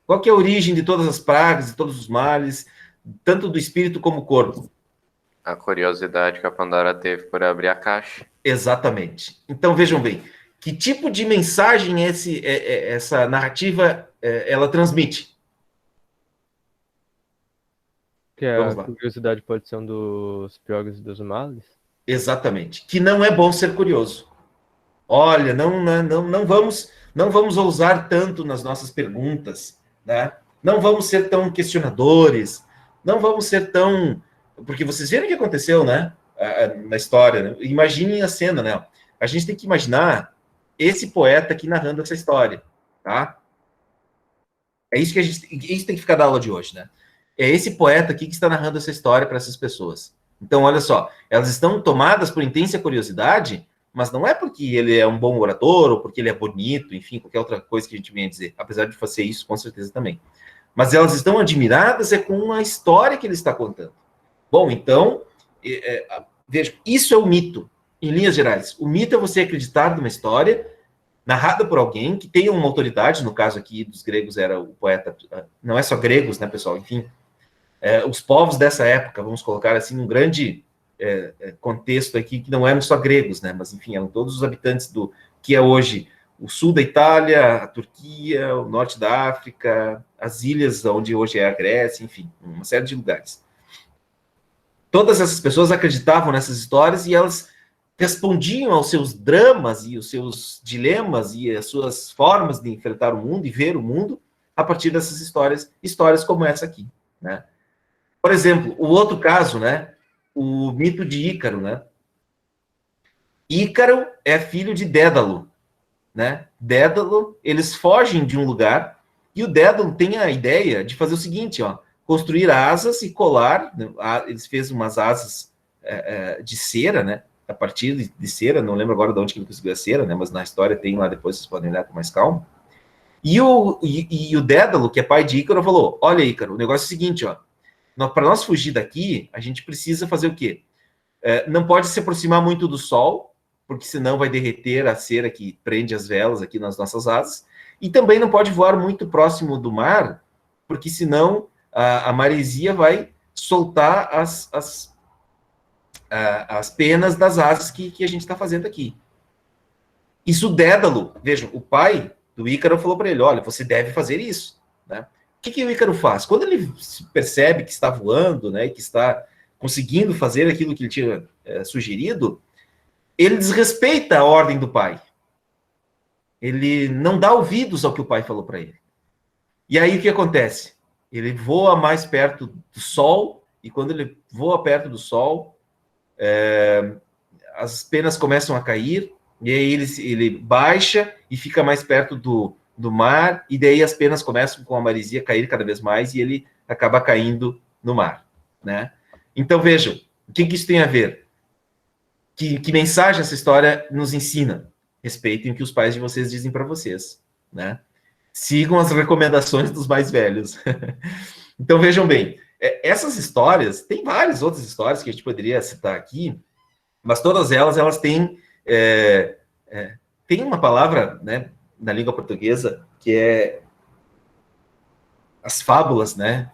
Qual que é a origem de todas as pragas e todos os males, tanto do espírito como do corpo? A curiosidade que a Pandora teve por abrir a caixa. Exatamente. Então, vejam bem, que tipo de mensagem essa narrativa ela transmite? Que a curiosidade pode ser um dos piores dos males? Exatamente. Que não é bom ser curioso. Olha, não vamos ousar tanto nas nossas perguntas, né? Não vamos ser tão questionadores, não vamos ser tão... Porque vocês viram o que aconteceu, né? Na história, né? Imaginem a cena, né? A gente tem que imaginar esse poeta aqui narrando essa história, tá? É isso que isso tem que ficar da aula de hoje, né? É esse poeta aqui que está narrando essa história para essas pessoas. Então, olha só, elas estão tomadas por intensa curiosidade, mas não é porque ele é um bom orador, ou porque ele é bonito, enfim, qualquer outra coisa que a gente venha dizer, apesar de fazer isso, com certeza também. Mas elas estão admiradas com a história que ele está contando. Bom, então, veja, isso é o mito, em linhas gerais. O mito é você acreditar numa história narrada por alguém que tenha uma autoridade, no caso aqui dos gregos era o poeta, não é só gregos, né, pessoal, enfim, os povos dessa época, vamos colocar assim, num grande contexto aqui, que não eram só gregos, né, mas enfim, eram todos os habitantes do que é hoje o sul da Itália, a Turquia, o norte da África, as ilhas onde hoje é a Grécia, enfim, uma série de lugares. Todas essas pessoas acreditavam nessas histórias e elas respondiam aos seus dramas e os seus dilemas e as suas formas de enfrentar o mundo e ver o mundo a partir dessas histórias como essa aqui, né? Por exemplo, o outro caso, né? O mito de Ícaro, né? Ícaro é filho de Dédalo, né? Dédalo, eles fogem de um lugar e o Dédalo tem a ideia de fazer o seguinte, ó, construir asas e colar, né? Eles fez umas asas de cera, né? A partir de cera, não lembro agora de onde que ele conseguiu a cera, né? Mas na história tem lá, depois vocês podem olhar com mais calma. E o Dédalo, que é pai de Ícaro, falou: olha, Ícaro, o negócio é o seguinte, ó, para nós fugir daqui, a gente precisa fazer o quê? Não pode se aproximar muito do sol, porque senão vai derreter a cera que prende as velas aqui nas nossas asas, e também não pode voar muito próximo do mar, porque senão a maresia vai soltar as penas das asas que a gente está fazendo aqui. Isso Dédalo, vejam, o pai do Ícaro falou para ele: olha, você deve fazer isso, né? O que o Ícaro faz? Quando ele percebe que está voando, né, e que está conseguindo fazer aquilo que ele tinha sugerido, ele desrespeita a ordem do pai. Ele não dá ouvidos ao que o pai falou para ele. E aí o que acontece? Ele voa mais perto do sol, e quando ele voa perto do sol, as penas começam a cair, e aí ele baixa e fica mais perto do mar, e daí as penas começam com a maresia a cair cada vez mais, e ele acaba caindo no mar, né? Então vejam, o que isso tem a ver? Que mensagem essa história nos ensina? Respeitem o que os pais de vocês dizem para vocês, né? Sigam as recomendações dos mais velhos. Então vejam bem, essas histórias, tem várias outras histórias que a gente poderia citar aqui, mas todas elas têm tem uma palavra, né, na língua portuguesa que é as fábulas, né,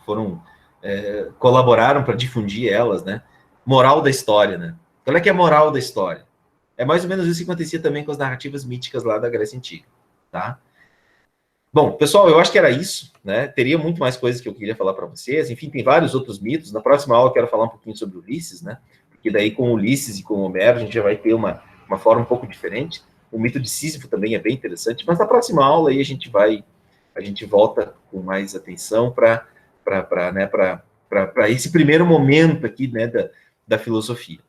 colaboraram para difundir elas, né? Moral da história, né? Qual é que é a moral da história? É mais ou menos isso que acontecia também com as narrativas míticas lá da Grécia Antiga, tá? Bom, pessoal, eu acho que era isso, né? Teria muito mais coisas que eu queria falar para vocês. Enfim, tem vários outros mitos. Na próxima aula eu quero falar um pouquinho sobre Ulisses, né? Porque daí com Ulisses e com Homero a gente já vai ter uma forma um pouco diferente. O mito de Sísifo também é bem interessante, mas na próxima aula aí a gente volta com mais atenção para esse primeiro momento aqui, né, da filosofia.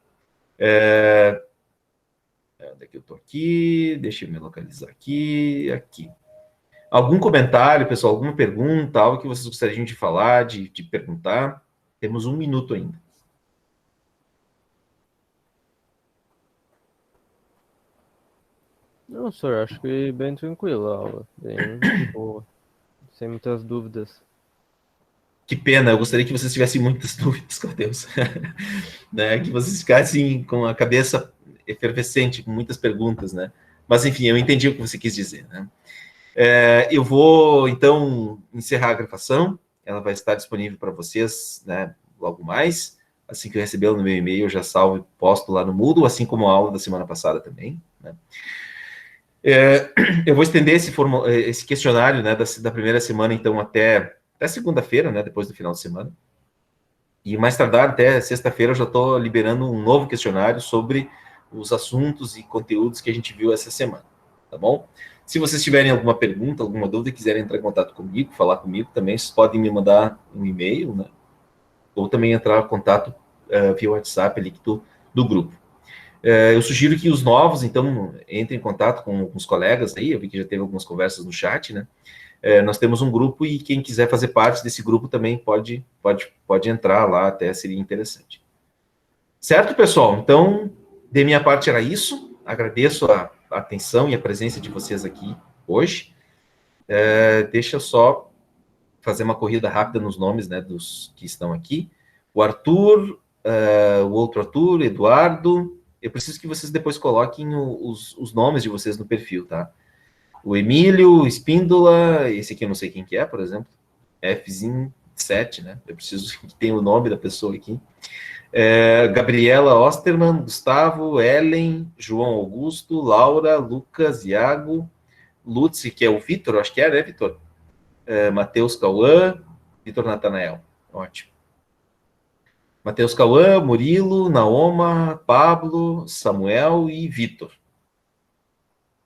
Onde é que eu estou aqui? Deixa eu me localizar aqui. Algum comentário, pessoal? Alguma pergunta? Algo que vocês gostariam de falar, de perguntar? Temos 1 minuto ainda. Não, senhor, acho que bem tranquilo a aula. Bem boa. Sem muitas dúvidas. Que pena, eu gostaria que vocês tivessem muitas dúvidas, com Deus. Né? Que vocês ficassem com a cabeça efervescente, com muitas perguntas, né? Mas, enfim, eu entendi o que você quis dizer, né? Eu vou, então, encerrar a gravação. Ela vai estar disponível para vocês, né, logo mais. Assim que eu receber no meu e-mail, eu já salvo e posto lá no Moodle, assim como a aula da semana passada também, né? Eu vou estender esse questionário, né, da primeira semana, então, até segunda-feira, né, depois do final de semana. E mais tardar, até sexta-feira, eu já estou liberando um novo questionário sobre os assuntos e conteúdos que a gente viu essa semana, tá bom? Se vocês tiverem alguma pergunta, alguma dúvida, quiserem entrar em contato comigo, falar comigo também, vocês podem me mandar um e-mail, né? Ou também entrar em contato via WhatsApp ali do grupo. Eu sugiro que os novos, então, entrem em contato com os colegas aí, eu vi que já teve algumas conversas no chat, né? Nós temos um grupo e quem quiser fazer parte desse grupo também pode entrar lá, até seria interessante. Certo, pessoal? Então, de minha parte era isso. Agradeço a atenção e a presença de vocês aqui hoje. Deixa eu só fazer uma corrida rápida nos nomes, né, dos que estão aqui. O Arthur, o outro Arthur, Eduardo. Eu preciso que vocês depois coloquem os nomes de vocês no perfil, tá? O Emílio, Espíndola, esse aqui eu não sei quem que é, por exemplo. Fzinho 7, né? Eu preciso que tenha o nome da pessoa aqui. Gabriela Osterman, Gustavo, Ellen, João Augusto, Laura, Lucas, Iago, Lutzi, que é o Vitor, acho que é, né, Vitor? Matheus Cauã, Vitor Natanael. Ótimo. Matheus Cauã, Murilo, Naoma, Pablo, Samuel e Vitor.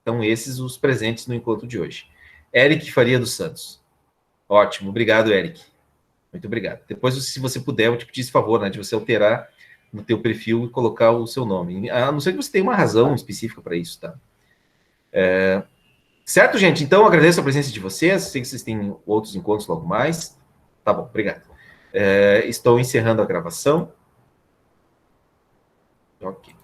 Então, esses os presentes no encontro de hoje. Eric Faria dos Santos. Ótimo, obrigado, Eric. Muito obrigado. Depois, se você puder, eu te pedir esse favor, né, de você alterar no teu perfil e colocar o seu nome. A não ser que você tenha uma razão específica para isso, tá? Certo, gente? Então, agradeço a presença de vocês. Sei que vocês têm outros encontros logo mais. Tá bom, obrigado. Estou encerrando a gravação. Ok.